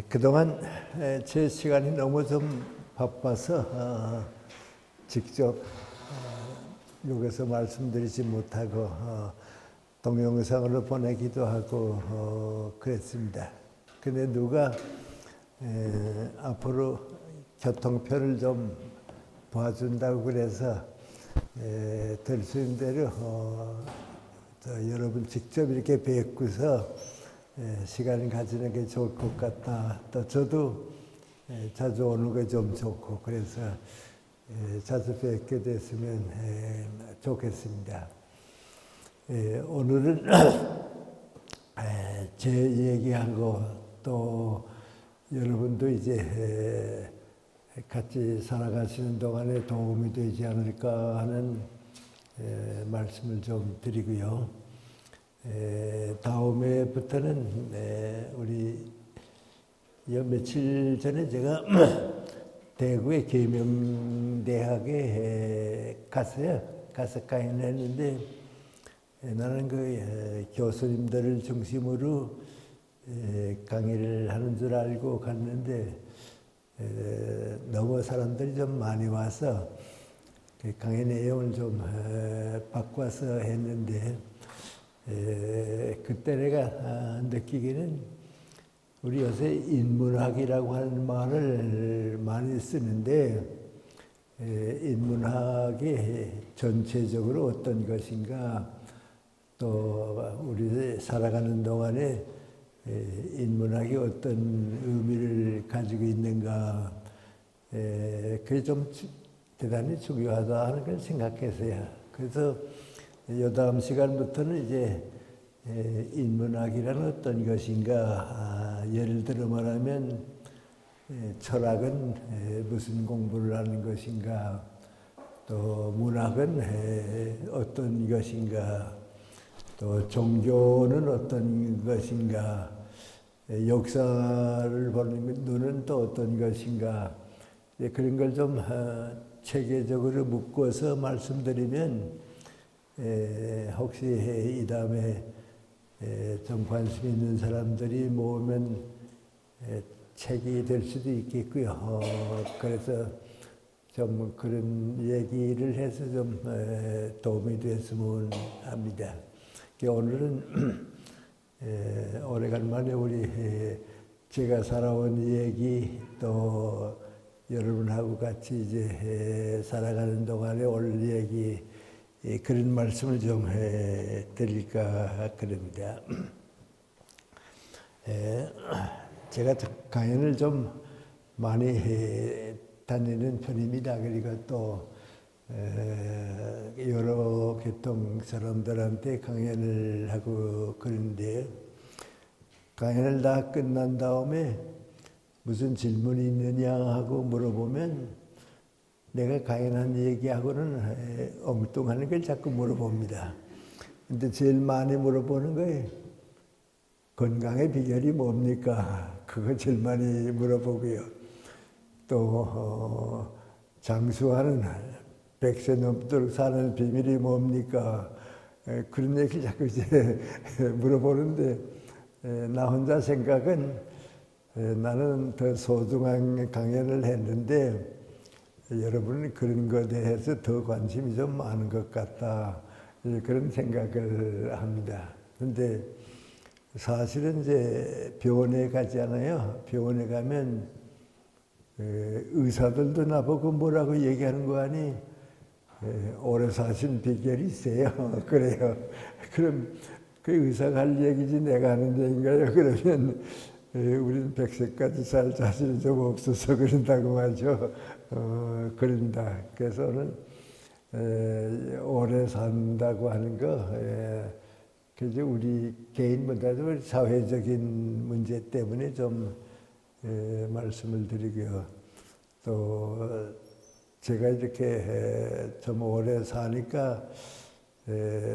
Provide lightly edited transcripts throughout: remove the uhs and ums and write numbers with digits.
그동안 제 시간이 너무 좀 바빠서 직접 여기서 말씀드리지 못하고 동영상으로 보내기도 하고 그랬습니다. 근데 누가 앞으로 교통표를 좀 봐준다고 그래서 될 수 있는 대로 여러분 직접 이렇게 뵙고서 시간을 가지는 게 좋을 것 같다. 또 저도 자주 오는 게 좀 좋고 그래서 자주 뵙게 됐으면 좋겠습니다. 오늘은 제 얘기하고 또 여러분도 이제 같이 살아가시는 동안에 도움이 되지 않을까 하는 말씀을 좀 드리고요. 다음에부터는 우리 며칠 전에 제가 대구의 계명대학에 갔어요. 가서 강의를 했는데 나는 그 교수님들을 중심으로 강의를 하는 줄 알고 갔는데 너무 사람들이 좀 많이 와서 강의 내용을 좀 바꿔서 했는데 그때 내가 느끼기는 우리 요새 인문학이라고 하는 말을 많이 쓰는데 인문학이 전체적으로 어떤 것인가 또 우리 살아가는 동안에 인문학이 어떤 의미를 가지고 있는가 그게 좀 대단히 중요하다 하는 걸 생각했어요. 그래서 이 다음 시간부터는 이제 인문학이란 어떤 것인가 예를 들어 말하면 철학은 무슨 공부를 하는 것인가 또 문학은 어떤 것인가 또 종교는 어떤 것인가 역사를 보는 눈은 또 어떤 것인가 그런 걸 좀 체계적으로 묶어서 말씀드리면 혹시 이 다음에 좀 관심 있는 사람들이 모으면 책이 될 수도 있겠고요. 그래서 좀 그런 얘기를 해서 좀 도움이 됐으면 합니다. 오늘은 오래간만에 우리 제가 살아온 얘기 또 여러분하고 같이 이제 살아가는 동안에 올 얘기 그런 말씀을 좀 드릴까 그럽니다. 제가 강연을 좀 많이 다니는 편입니다. 그리고 또 여러 교통 사람들한테 강연을 하고 그런데 강연을 다 끝난 다음에 무슨 질문이 있느냐 하고 물어보면 내가 강연한 얘기하고는 엉뚱한 걸 자꾸 물어봅니다. 근데 제일 많이 물어보는 거예요. 건강의 비결이 뭡니까? 그거 제일 많이 물어보고요. 또 장수하는 100세 넘도록 사는 비밀이 뭡니까? 그런 얘기 자꾸 이제 물어보는데 나 혼자 생각은 나는 더 소중한 강연을 했는데 여러분은 그런 것에 대해서 더 관심이 좀 많은 것 같다. 그런 생각을 합니다. 그런데 사실은 이제 병원에 가잖아요. 병원에 가면 의사들도 나보고 뭐라고 얘기하는 거 아니? 오래 사신 비결이 있어요. 그래요. 그럼 그 의사가 할 얘기지 내가 하는 얘기인가요? 그러면 우리는 100세까지 살 자신이 좀 없어서 그런다고 하죠. 그런다. 그래서 오늘 오래 산다고 하는 거, 그래서 우리 개인보다도 사회적인 문제 때문에 좀 말씀을 드리고요. 또 제가 이렇게 좀 오래 사니까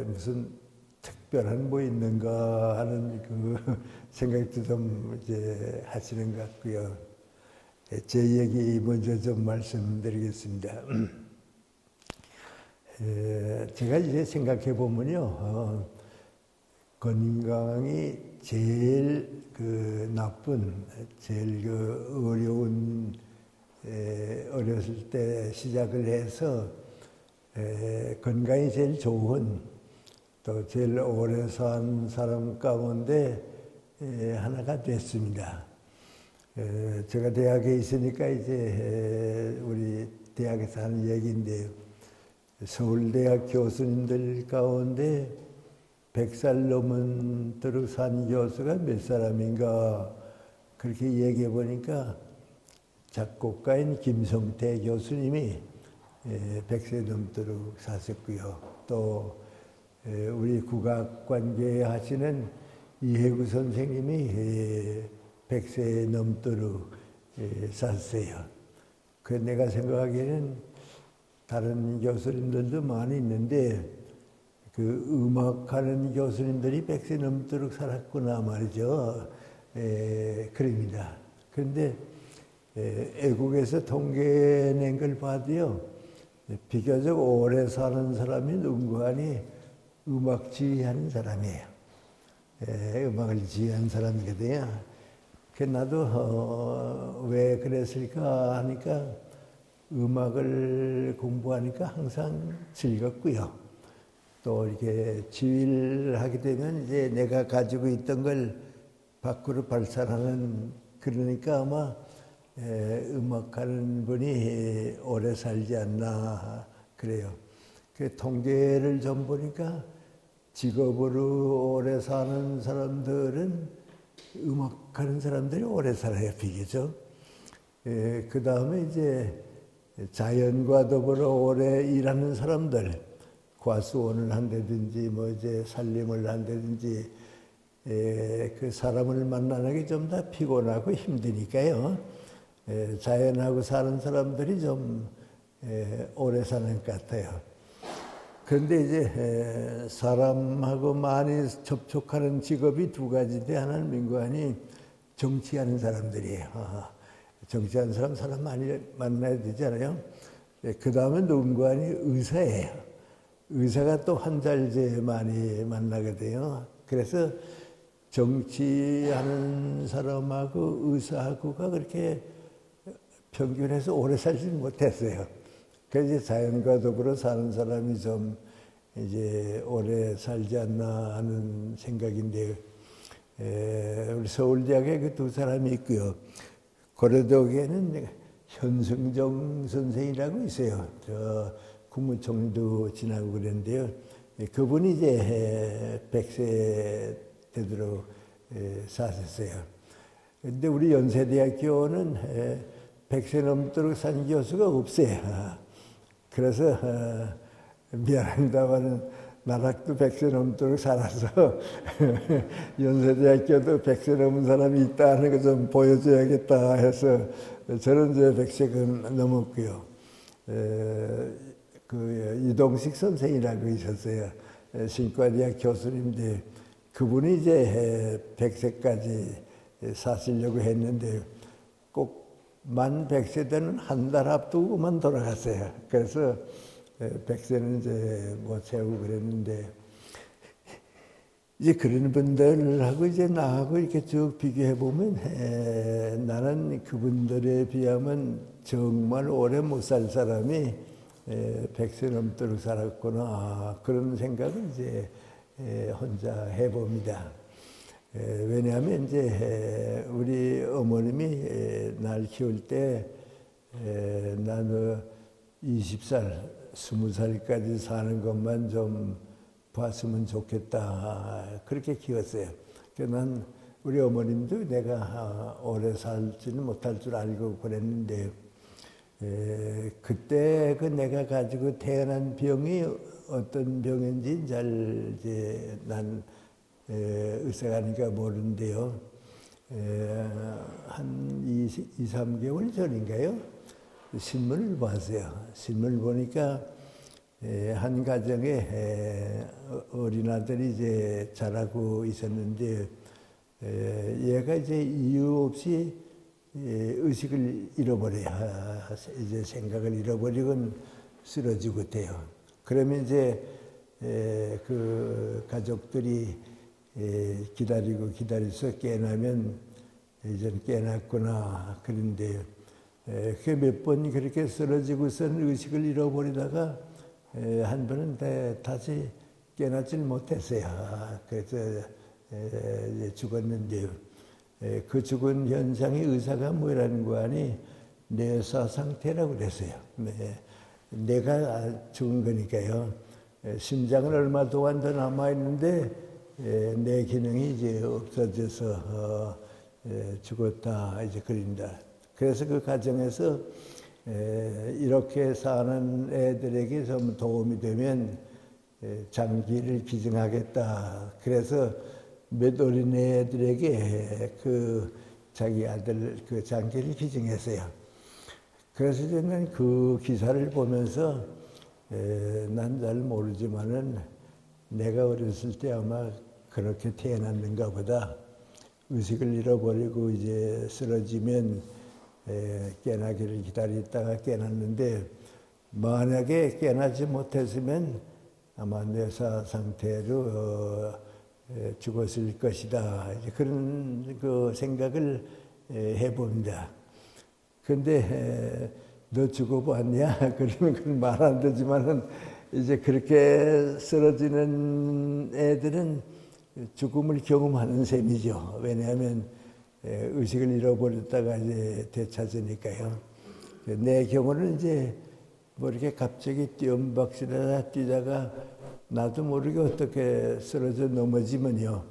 무슨 특별한 뭐 있는가 하는 그 생각도 좀 이제 하시는 것 같고요. 제 얘기 먼저 좀 말씀드리겠습니다. 제가 이제 생각해 보면요, 건강이 제일 나쁜, 제일 어려운, 어렸을 때 시작을 해서 건강이 제일 좋은, 또 제일 오래 산 사람 가운데 하나가 됐습니다. 제가 대학에 있으니까 이제 우리 대학에서 하는 얘기인데요. 서울대학 교수님들 가운데 100살 넘은도록 산 교수가 몇 사람인가 그렇게 얘기해 보니까 작곡가인 김성태 교수님이 100세 넘도록 사셨고요. 또 우리 국악관계 하시는 이해구 선생님이 100세 넘도록 샀어요. 그 내가 생각하기에는 다른 교수님들도 많이 있는데 그 음악하는 교수님들이 100세 넘도록 살았구나 말이죠. 그럽니다. 그런데 애국에서 통계낸 걸 봐도요. 비교적 오래 사는 사람이 누군가니 음악 지휘하는 사람이에요. 음악을 지휘한 사람이거든요. 나도 왜 그랬을까 하니까 음악을 공부하니까 항상 즐겁고요. 또 이렇게 지휘를 하게 되면 이제 내가 가지고 있던 걸 밖으로 발산하는, 그러니까 아마 음악하는 분이 오래 살지 않나 그래요. 그 통계를 좀 보니까 직업으로 오래 사는 사람들은 음악하는 사람들이 오래 살아요, 비교적. 그 다음에 이제 자연과 더불어 오래 일하는 사람들, 과수원을 한다든지, 뭐 이제 살림을 한다든지, 그 사람을 만나는 게 좀 다 피곤하고 힘드니까요. 자연하고 사는 사람들이 좀 오래 사는 것 같아요. 그런데 이제 사람하고 많이 접촉하는 직업이 두 가지인데 하나는 민관이 정치하는 사람들이에요. 정치하는 사람 많이 만나야 되잖아요. 그 다음에 민관이 의사예요. 의사가 또 환자를 많이 만나거든요. 그래서 정치하는 사람하고 의사하고가 그렇게 평균해서 오래 살지는 못했어요. 그래서 자연과 더불어 사는 사람이 좀 이제 오래 살지 않나 하는 생각인데, 우리 서울대학에 그 두 사람이 있고요. 고려대학에는 현승정 선생이라고 있어요. 저 국무총리도 지나고 그랬는데요. 그분이 이제 100세 되도록 사셨어요. 근데 우리 연세대학교는 100세 넘도록 산 교수가 없어요. 그래서 미안합니다만 나락도 100세 넘도록 살아서 연세대학교도 100세 넘은 사람이 있다는 거 좀 보여줘야겠다 해서 저는 이제 100세가 넘었고요. 그 이동식 선생이라고 있었어요. 신과대학 교수님인데 그분이 이제 100세까지 사시려고 했는데 꼭 만 100세 되는 한 달 앞두고만 돌아갔어요. 그래서 100세는 이제 못 채우고 그랬는데, 이제 그런 분들하고 이제 나하고 이렇게 쭉 비교해 보면 나는 그분들에 비하면 정말 오래 못 살 사람이 100세 넘도록 살았구나, 그런 생각을 이제 혼자 해봅니다. 왜냐하면 이제 우리 어머님이 날 키울 때 나는 20살, 20살까지 사는 것만 좀 봤으면 좋겠다, 그렇게 키웠어요. 난 우리 어머님도 내가 오래 살지는 못할 줄 알고 그랬는데, 그때 그 내가 가지고 태어난 병이 어떤 병인지 잘 이제 난 의사가 아니까 모르는데요. 한 2-3개월 전인가요? 신문을 봤어요. 신문을 보니까 한 가정에 어린아들이 이제 자라고 있었는데, 얘가 이제 이유 없이 의식을 잃어버려요. 이제 생각을 잃어버리곤 쓰러지고 돼요. 그러면 이제 그 가족들이 기다리고 기다려서 깨나면 이젠 깨났구나. 그런데 그 몇 번 그렇게 쓰러지고선 의식을 잃어버리다가 한 번은 다시 깨어나질 못했어요. 그래서 죽었는데요. 그 죽은 현상의 의사가 뭐라는 거 아니 뇌사 상태라고 그랬어요. 내가 죽은 거니까요. 심장은 얼마 동안 더 남아있는데 내 기능이 이제 없어져서 죽었다 이제 그린다. 그래서 그 과정에서 이렇게 사는 애들에게 좀 도움이 되면 장기를 기증하겠다. 그래서 몇 어린애들에게 그 자기 아들 그 장기를 기증했어요. 그래서 저는 그 기사를 보면서 난 잘 모르지만은 내가 어렸을 때 아마 그렇게 태어났는가 보다. 의식을 잃어버리고 이제 쓰러지면 깨나기를 기다리다가 깨났는데 만약에 깨나지 못했으면 아마 뇌사 상태로 죽었을 것이다. 그런 그 생각을 해봅니다. 근데 너 죽어봤냐? 그러면 그건 말 안 되지만은 이제 그렇게 쓰러지는 애들은 죽음을 경험하는 셈이죠. 왜냐하면 의식을 잃어버렸다가 이제 되찾으니까요. 내 경우는 이제 뭐 이렇게 갑자기 뛰엄박질하다 뛰다가 나도 모르게 어떻게 쓰러져 넘어지면요.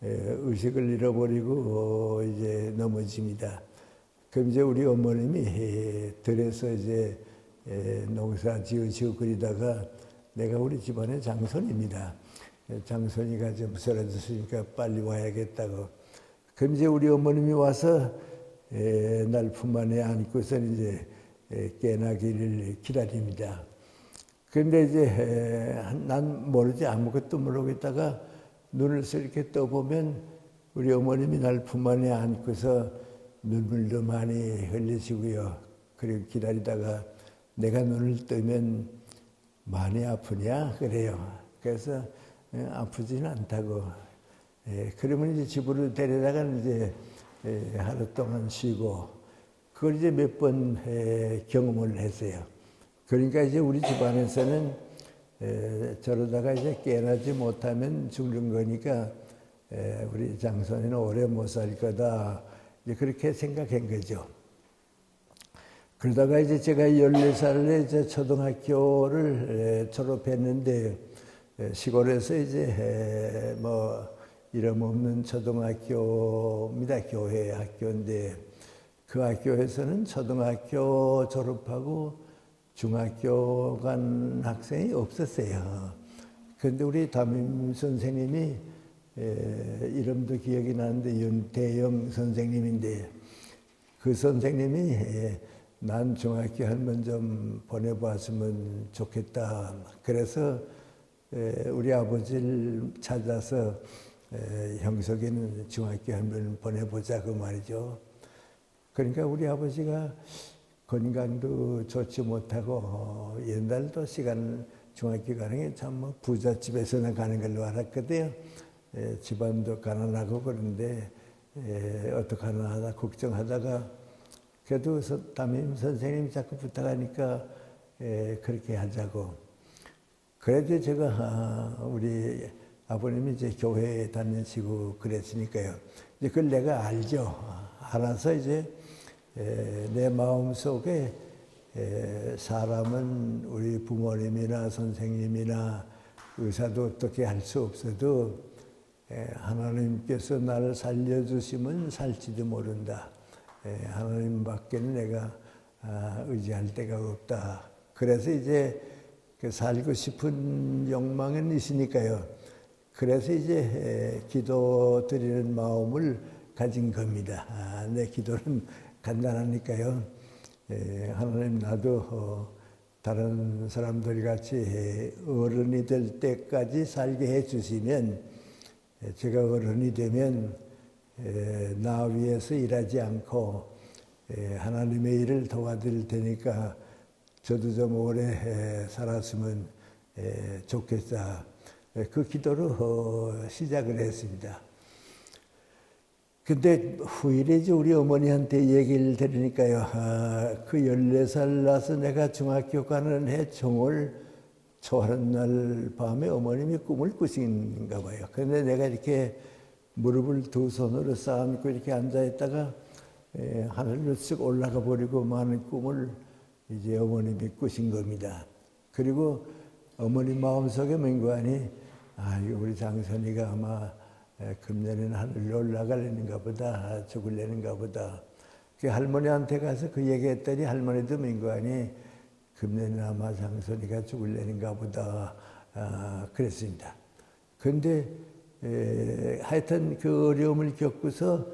의식을 잃어버리고 이제 넘어집니다. 그럼 이제 우리 어머님이 들에서 이제 농사 지으시고 그러다가 내가 우리 집안의 장손입니다. 장손이가 좀 쓰러졌으니까 빨리 와야겠다고. 그럼 이제 우리 어머님이 와서 날 품 안에 안고서 이제 깨나기를 기다립니다. 그런데 이제 난 모르지 아무것도 모르고 있다가 눈을 이렇게 떠보면 우리 어머님이 날 품 안에 안고서 눈물도 많이 흘리시고요. 그리고 기다리다가 내가 눈을 뜨면 많이 아프냐 그래요. 그래서 아프지는 않다고. 그러면 이제 집으로 데려다가 이제 하루 동안 쉬고 그걸 이제 몇 번 경험을 했어요. 그러니까 이제 우리 집안에서는 저러다가 이제 깨어나지 못하면 죽는 거니까 우리 장손이는 오래 못 살 거다. 이제 그렇게 생각한 거죠. 그러다가 이제 제가 14살에 이제 초등학교를 졸업했는데 시골에서 이제 뭐 이름 없는 초등학교입니다. 교회 학교인데 그 학교에서는 초등학교 졸업하고 중학교 간 학생이 없었어요. 그런데 우리 담임 선생님이 이름도 기억이 나는데 윤태영 선생님인데 그 선생님이 난 중학교 한번 좀 보내봤으면 좋겠다. 그래서 우리 아버지를 찾아서 형석이는 중학교 한번 보내보자 그 말이죠. 그러니까 우리 아버지가 건강도 좋지 못하고 옛날도 시간 중학교 가는 게 참 뭐 부잣집에서나 가는 걸로 알았거든요. 집안도 가난하고 그런데 어떡하나 하다 걱정하다가 그래도 담임 선생님이 자꾸 부탁하니까 그렇게 하자고. 그래도 제가 우리 아버님이 이제 교회에 다니시고 그랬으니까요. 이제 그걸 내가 알죠. 알아서 이제 내 마음 속에 사람은 우리 부모님이나 선생님이나 의사도 어떻게 할 수 없어도 하나님께서 나를 살려주시면 살지도 모른다. 하나님밖에는 내가 의지할 데가 없다. 그래서 이제 살고 싶은 욕망은 있으니까요. 그래서 이제 기도 드리는 마음을 가진 겁니다. 내 기도는 간단하니까요. 하나님 나도 다른 사람들 같이 어른이 될 때까지 살게 해주시면 제가 어른이 되면 나 위해서 일하지 않고 하나님의 일을 도와드릴 테니까 저도 좀 오래 살았으면 좋겠다. 그 기도로 시작을 했습니다. 근데 후일에 이제 우리 어머니한테 얘기를 들으니까요. 그 14살 나서 내가 중학교 가는 해 정월 초하는 날 밤에 어머님이 꿈을 꾸신가 봐요. 그런데 내가 이렇게 무릎을 두 손으로 쌓아놓고 이렇게 앉아있다가 하늘로 쓱 올라가 버리고 마는 꿈을 이제 어머님이 꾸신 겁니다. 그리고 어머니 마음속에 맹구하니 이거 우리 장선이가 아마 금년에는 하늘로 올라가려는가 보다, 죽을려는가 보다. 그 할머니한테 가서 그 얘기했더니 할머니도 맹구하니 금년에는 아마 장선이가 죽을려는가 보다 그랬습니다. 그런데 하여튼 그 어려움을 겪고서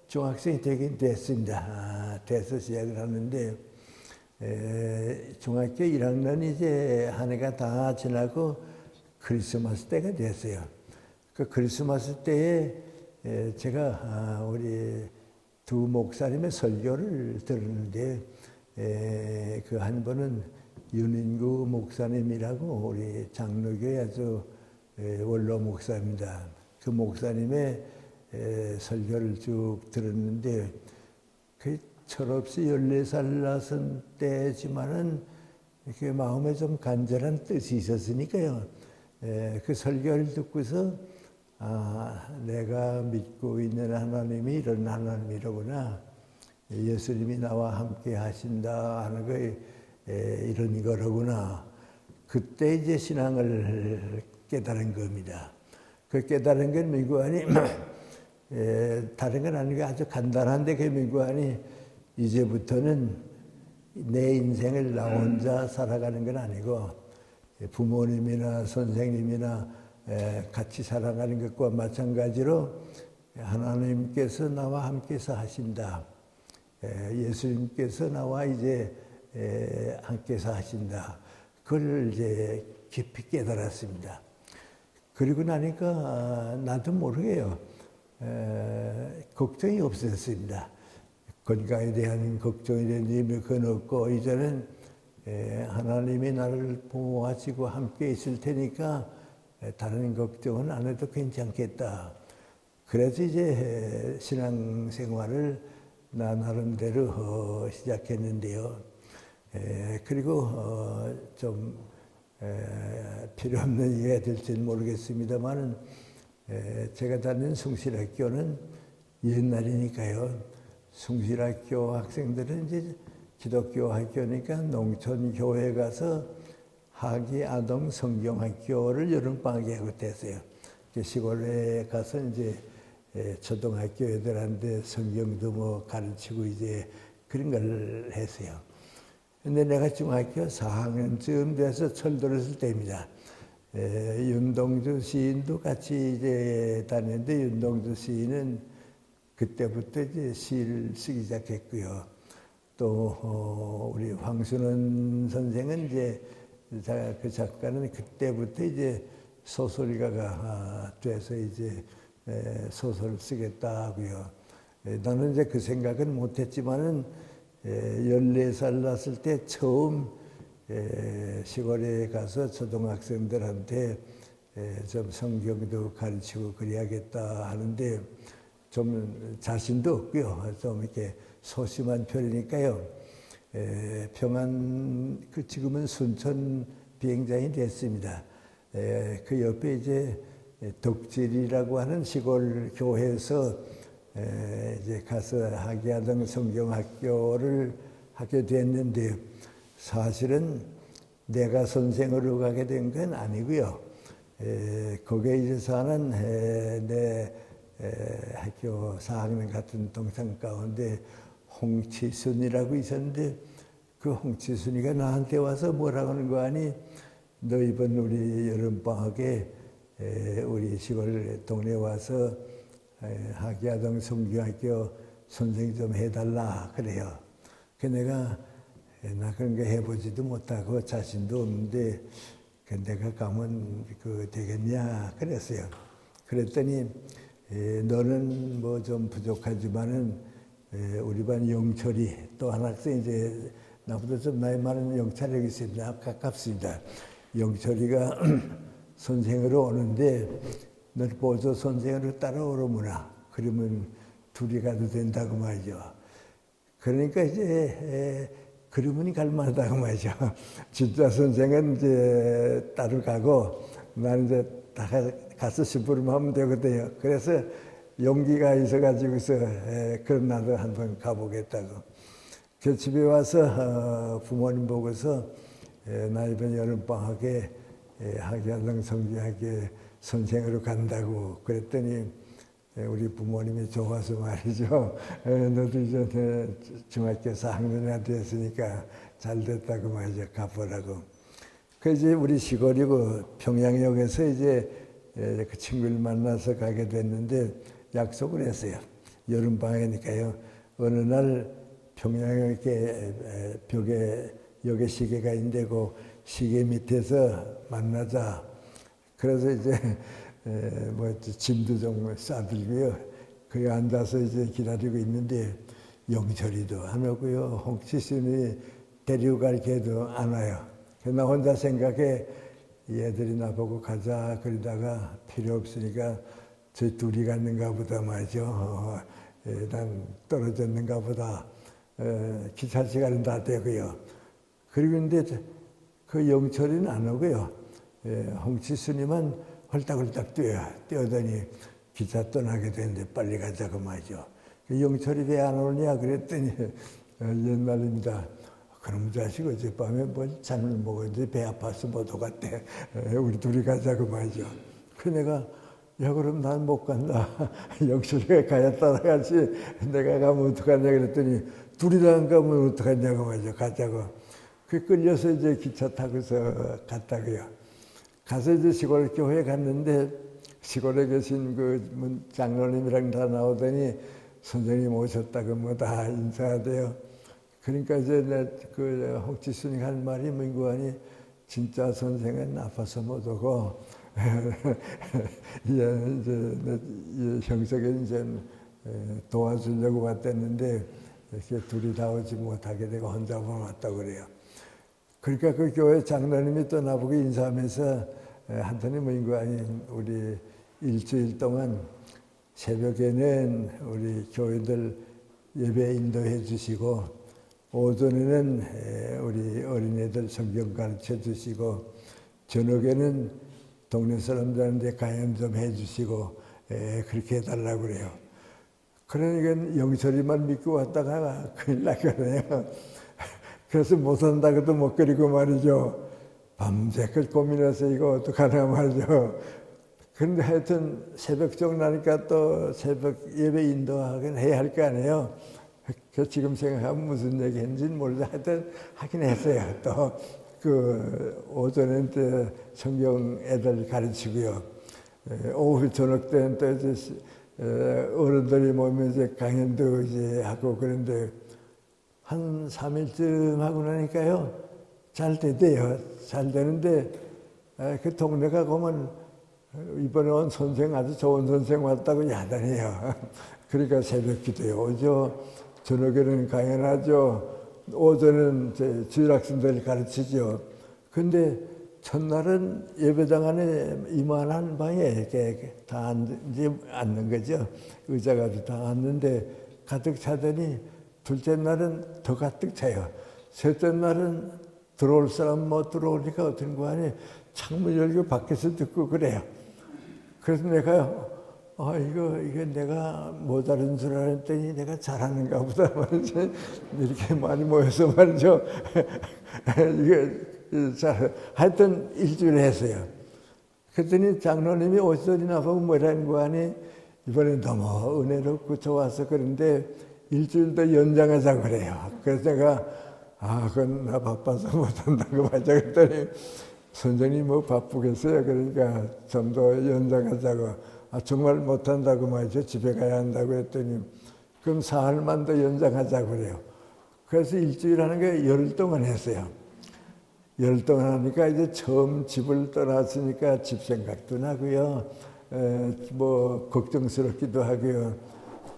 중학생이 되긴 됐습니다. 돼서 시작을 하는데 중학교 1학년 이제 한 해가 다 지나고 크리스마스 때가 됐어요. 그 크리스마스 때에 제가 우리 두 목사님의 설교를 들었는데 그 한 분은 윤인구 목사님이라고 우리 장로교의 아주 원로 목사입니다. 그 목사님의 설교를 쭉 들었는데 그 철없이 14살 나선 때지만은 이렇게 마음에 좀 간절한 뜻이 있었으니까요. 그 설교를 듣고서 내가 믿고 있는 하나님이 이런 하나님이로구나. 예수님이 나와 함께 하신다 하는 거 이런 거로구나. 그때 이제 신앙을 깨달은 겁니다. 그 깨달은 건 민구하니 다른 건 아니고 아주 간단한데 그 민구하니 이제부터는 내 인생을 나 혼자 살아가는 건 아니고 부모님이나 선생님이나 같이 살아가는 것과 마찬가지로 하나님께서 나와 함께서 하신다. 예수님께서 나와 이제 함께서 하신다. 그걸 이제 깊이 깨달았습니다. 그리고 나니까 나도 모르게요. 걱정이 없었습니다. 건강에 대한 걱정이 되는 건 없고 이제는 하나님이 나를 보호하시고 함께 있을 테니까 다른 걱정은 안 해도 괜찮겠다. 그래서 이제 신앙생활을 나 나름대로 시작했는데요. 그리고 좀 필요 없는 얘기가 될지는 모르겠습니다만 제가 다니는 숭실학교는 옛날이니까요. 숭실학교 학생들은 이제 기독교 학교니까 농촌 교회 가서 하기 아동 성경학교를 여름방학에 하고 됐어요. 시골에 가서 이제 초등학교 애들한테 성경도 뭐 가르치고 이제 그런 걸 했어요. 근데 내가 중학교 4학년쯤 돼서 철들었을 때입니다. 윤동주 시인도 같이 이제 다녔는데 윤동주 시인은 그때부터 이제 시를 쓰기 시작했고요. 또 우리 황순원 선생은 이제 그 작가는 그때부터 이제 소설가가 돼서 이제 소설을 쓰겠다 하고요. 나는 이제 그 생각은 못했지만은 14살 났을 때 처음 시골에 가서 초등학생들한테 좀 성경도 가르치고 그래야겠다 하는데 좀 자신도 없고요. 좀 이렇게 소심한 편이니까요. 평안, 지금은 순천 비행장이 됐습니다. 그 옆에 이제 덕질이라고 하는 시골 교회에서 이제 가서 하기하던 성경학교를 하게 됐는데 사실은 내가 선생으로 가게 된 건 아니고요. 거기에 이제 사는 내 학교 4학년 같은 동생 가운데 홍치순이라고 있었는데 그 홍치순이가 나한테 와서 뭐라고 하는 거 아니? 너 이번 우리 여름방학에 우리 시골 동네에 와서 하기하동 성경학교 선생 좀 해달라 그래요. 그 내가 나 그런 거 해보지도 못하고 자신도 없는데 내가 가면 그 되겠냐 그랬어요. 그랬더니 너는 뭐 좀 부족하지만은 우리 반 영철이 또 한 학생 이제 나보다 좀 나이 많은 영철이 있습니다. 가깝습니다. 영철이가 선생으로 오는데 너 보조 선생으로 따라오려무나. 그러면 둘이 가도 된다고 말이죠. 그러니까 이제 그러면 갈만하다고 말이죠. 진짜 선생은 이제 따로 가고 나는 이제 다 가서 심부름 하면 되거든요. 그래서 용기가 있어가지고서 그럼 나도 한번 가보겠다고. 그 집에 와서 부모님 보고서 나 이번 여름방학에 학야동 성지학교 선생으로 간다고 그랬더니 우리 부모님이 좋아서 말이죠. 너도 이제 중학교 4학년이나 됐으니까 잘 됐다고 말이죠. 가보라고. 그 이제 우리 시골이고 평양역에서 이제 그 친구를 만나서 가게 됐는데 약속을 했어요. 여름방학이니까요. 어느 날 평양역에 벽에 역에 시계가 있는데 그 시계 밑에서 만나자. 그래서 이제 짐도 좀 싸들고요. 거기 앉아서 이제 기다리고 있는데 영철이도 안 오고요. 홍치순이 데리고 갈 걔도 안 와요. 나 혼자 생각해 얘들이 나보고 가자 그러다가 필요 없으니까 저희 둘이 갔는가 보다 말이죠. 난 떨어졌는가 보다. 기차 시간은 다 되고요. 그리고 근데 그 영철이는 안 오고요. 홍치순이만 헐딱헐딱 뛰어더니 기차 떠나게 되는데 빨리 가자고 말이죠. 영철이 왜 안 오냐 그랬더니 옛날입니다. 그럼 자식 어젯밤에 뭐 잠을 먹었는데 배 아파서 못 오갔대. 우리 둘이 가자고 말이죠. 그 내가 야 그럼 난 못 간다. 영철이가 가야 따라가지. 내가 가면 어떡하냐 그랬더니 둘이 다 안 가면 어떡하냐고 말이죠. 가자고. 그 끌려서 이제 기차 타고서 갔다고요. 가서 이제 시골 교회에 갔는데 시골에 계신 그 장로님이랑 다 나오더니 선생님 오셨다고 뭐 다 인사하대요. 그러니까 이제 그 홍치순이가 한 말이 뭔고 하니 진짜 선생은 아파서 못 오고 이제 형석이 이제 도와주려고 왔댔는데 이렇게 둘이 다 오지 못하게 되고 혼자만 왔다고 그래요. 그러니까 그 교회 장로님이 또 나보고 인사하면서 한테는 뭐인고 아닌 우리 일주일 동안 새벽에는 우리 교회들 예배 인도해 주시고 오전에는 우리 어린애들 성경 가르쳐 주시고 저녁에는 동네 사람들한테 강연 좀 해 주시고 그렇게 해달라고 그래요. 그러니까 영철이만 믿고 왔다가 큰일 나거든요. 그래서 못 산다고도 못 그리고 말이죠. 밤새껏 고민해서 이거 어떡하나 말이죠. 근데 하여튼 새벽적 나니까 또 새벽 예배 인도하긴 해야 할 거 아니에요. 그 지금 생각하면 무슨 얘기 했는지는 모르죠. 하여튼 하긴 했어요. 또 그 오전엔 또 성경 애들 가르치고요. 오후 저녁 때는 또 이제 어른들이 모이면 이제 강연도 이제 하고 그런데 한 3일쯤 하고 나니까요. 잘 되대요. 잘 되는데 그 동네가 보면 이번에 온 선생 아주 좋은 선생 왔다고 야단해요. 그러니까 새벽 기도에 오죠. 저녁에는 강연하죠. 오전에는 주일학생들 가르치죠. 근데 첫날은 예배당 안에 이만한 방에 이렇게 다 앉는 거죠. 의자가 다 앉는데 가득 차더니 둘째 날은 더 가득 차요. 셋째 날은 들어올 사람 못 들어오니까 어떤 거 아니 창문 열고 밖에서 듣고 그래요. 그래서 내가 이거 내가 모자른 줄 알았더니 내가 잘하는가 보다 말이죠. 이렇게 많이 모여서 말이죠. 이게 하여튼 일주일 했어요. 그랬더니 장로님이 오시더니 나보고 뭐라는 거 아니 이번에 너무 은혜롭고 좋아서 그런데 일주일 더 연장하자고 그래요. 그래서 제가 그건 나 바빠서 못한다고 맞아 그랬더니 선생님 뭐 바쁘겠어요. 그러니까 좀 더 연장하자고. 정말 못한다고 말이죠. 집에 가야 한다고 했더니 그럼 사흘만 더 연장하자고 그래요. 그래서 일주일 하는 게 열흘 동안 했어요. 열흘 동안 하니까 이제 처음 집을 떠났으니까 집 생각도 나고요. 뭐 걱정스럽기도 하고요.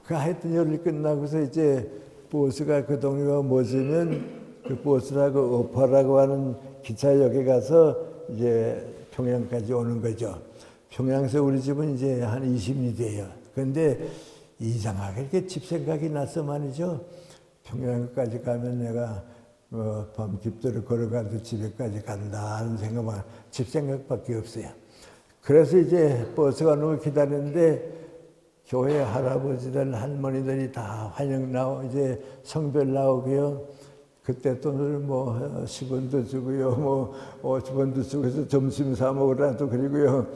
그 하여튼 열흘 끝나고서 이제 버스가 그 동네가 멎으면 그 버스라고 어파라고 하는 기차역에 가서 이제 평양까지 오는 거죠. 평양에서 우리 집은 이제 한 20리 돼요. 그런데 이상하게 이렇게 집 생각이 나서 말이죠. 평양까지 가면 내가 밤길들을 걸어가도 집에까지 간다 하는 생각만, 집 생각밖에 없어요. 그래서 이제 버스가 너무 기다리는데 교회 할아버지들, 할머니들이 다 환영 이제 성별 나오고요. 그때 돈을 뭐 10원도 주고요, 뭐 50원도 주고 해서 점심 사 먹으라도 그리고요.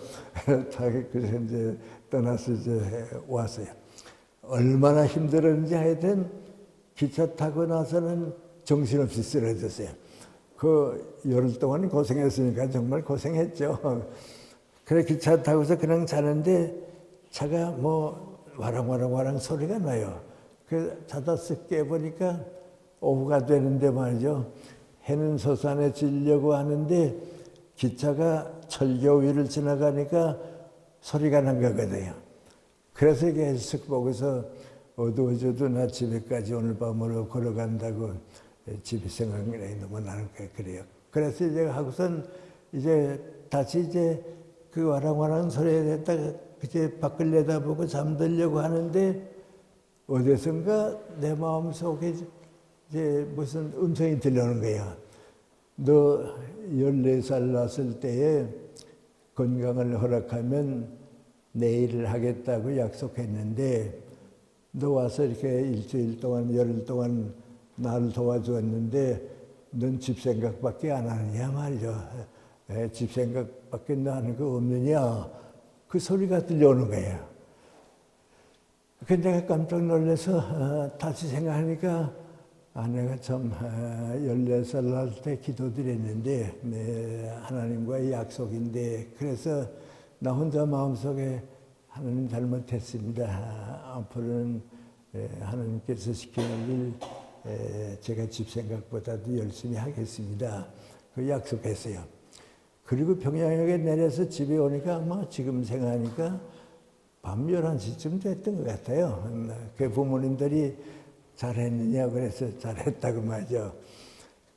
그래서 이제 떠나서 이제 왔어요. 얼마나 힘들었는지 하여튼 기차 타고 나서는 정신없이 쓰러졌어요. 그 열흘 동안 고생했으니까 정말 고생했죠. 그래 기차 타고서 그냥 자는데 차가 뭐 와랑와랑 소리가 나요. 그 자다 쓱 깨보니까 오후가 되는데 말이죠. 해는 솟아내지려고 하는데 기차가 철교 위를 지나가니까 소리가 난 거거든요. 그래서 이게 쓱 보고서 어두워져도 나 집에까지 오늘 밤으로 걸어간다고 집이 생각이 너무 나는 거예요. 그래요. 그래서 이제 하고선 이제 다시 이제 그 와랑와랑 소리에 됐다가 이제 밖을 내다보고 잠들려고 하는데 어디선가 내 마음속에 이제 무슨 음성이 들려오는 거야. 너 14살 났을 때에 건강을 허락하면 내일을 하겠다고 약속했는데 너 와서 이렇게 일주일 동안, 열흘 동안 나를 도와주었는데 넌 집 생각밖에 안 하느냐 말이죠. 집 생각밖에 나는 거 없느냐. 그 소리가 들려오는 거예요. 그 내가 깜짝 놀라서 다시 생각하니까 내가 참 14살 날 때 기도드렸는데 하나님과의 약속인데 그래서 나 혼자 마음속에 하나님 잘못했습니다. 앞으로는 하나님께서 시키는 일 제가 집 생각보다도 열심히 하겠습니다. 그 약속했어요. 그리고 평양역에 내려서 집에 오니까 아마 지금 생각하니까 밤 11시쯤 됐던 것 같아요. 그 부모님들이 잘했느냐 그래서 잘했다고 말이죠.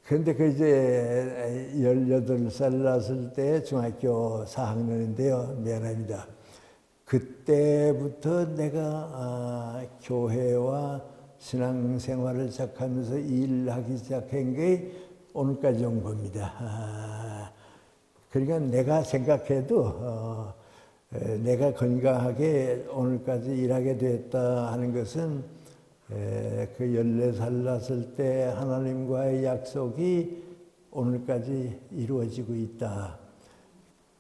그런데 그 이제 18살 났을 때 중학교 4학년인데요. 미안합니다. 그때부터 내가 교회와 신앙생활을 시작하면서 일하기 시작한 게 오늘까지 온 겁니다. 그러니까 내가 생각해도 내가 건강하게 오늘까지 일하게 됐다 하는 것은 그 14살 났을 때 하나님과의 약속이 오늘까지 이루어지고 있다.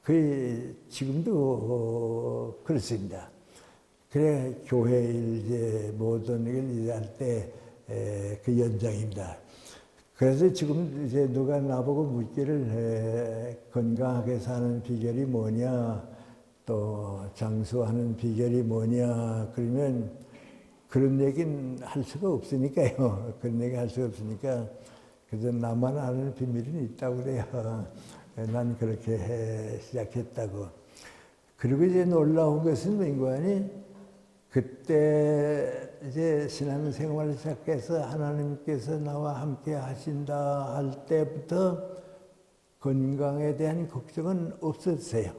그 지금도 그렇습니다. 그래 교회 일 이제 모든 일 일할 때 그 연장입니다. 그래서 지금 이제 누가 나보고 묻기를 건강하게 사는 비결이 뭐냐, 또 장수하는 비결이 뭐냐 그러면 그런 얘기는 할 수가 없으니까요. 그런 얘기 할 수가 없으니까 그래서 나만 아는 비밀은 있다고 그래요. 난 그렇게 시작했다고. 그리고 이제 놀라운 것은 민관이 그때 이제 신앙생활을 시작해서 하나님께서 나와 함께 하신다 할 때부터 건강에 대한 걱정은 없었어요.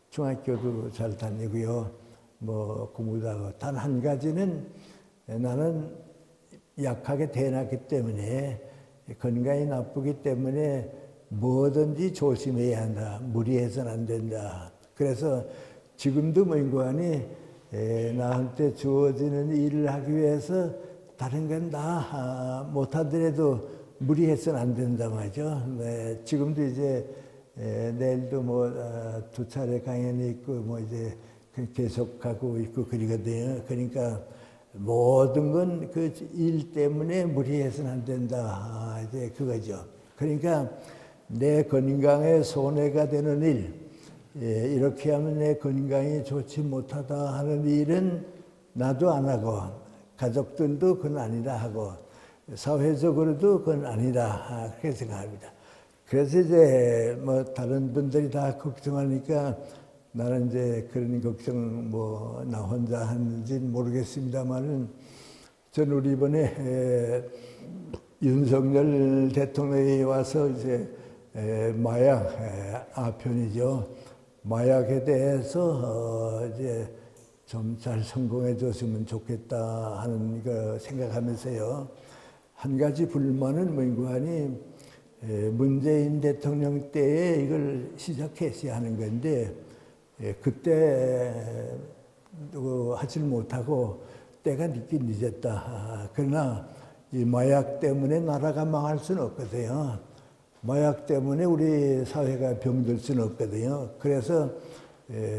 중학교도 잘 다니고요. 뭐 공부도 하고. 단 한 가지는 나는 약하게 태어났기 때문에 건강이 나쁘기 때문에 뭐든지 조심해야 한다. 무리해서는 안 된다. 그래서 지금도 민관이 나한테 주어지는 일을 하기 위해서 다른 건 다 못하더라도 무리해서는 안 된다 말이죠. 네, 지금도 이제 내일도 뭐 2차례 강연이 있고 뭐 이제 계속 가고 있고 그러거든요. 그러니까 모든 건 그 일 때문에 무리해서는 안 된다. 이제 그거죠. 그러니까 내 건강에 손해가 되는 일, 이렇게 하면 내 건강이 좋지 못하다 하는 일은 나도 안 하고 가족들도 그건 아니다 하고 사회적으로도 그건 아니다 그렇게 생각합니다. 그래서 이제 뭐 다른 분들이 다 걱정하니까 나는 이제 그런 걱정 뭐 나 혼자 하는지는 모르겠습니다만은 전 우리 이번에 윤석열 대통령이 와서 이제 마약 아편이죠. 마약에 대해서 이제 좀 잘 성공해 줬으면 좋겠다 하는 거 생각하면서요. 한 가지 불만은 뭔가니 문재인 대통령 때에 이걸 시작했어야 하는 건데 그때 하질 못하고 때가 늦긴 늦었다. 그러나 이 마약 때문에 나라가 망할 수는 없거든요. 마약 때문에 우리 사회가 병들 수는 없거든요. 그래서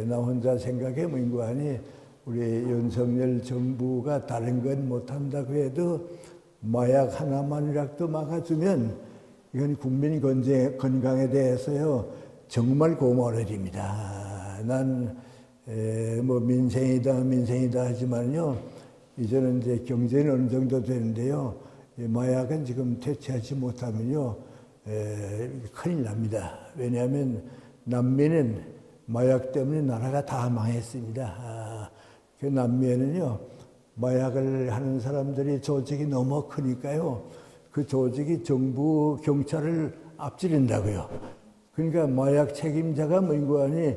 나 혼자 생각해 본 거 아니 우리 윤석열 정부가 다른 건 못한다고 해도 마약 하나만이라도 막아주면 이건 국민 건강에 대해서요 정말 고마운 일입니다. 난 뭐 민생이다 하지만요 이제는 이제 경제는 어느 정도 되는데요 마약은 지금 퇴치하지 못하면요 큰일 납니다. 왜냐하면 남미는 마약 때문에 나라가 다 망했습니다. 그 남미에는요 마약을 하는 사람들이 조직이 너무 크니까요 그 조직이 정부 경찰을 앞지른다고요. 그러니까 마약 책임자가 뭔가니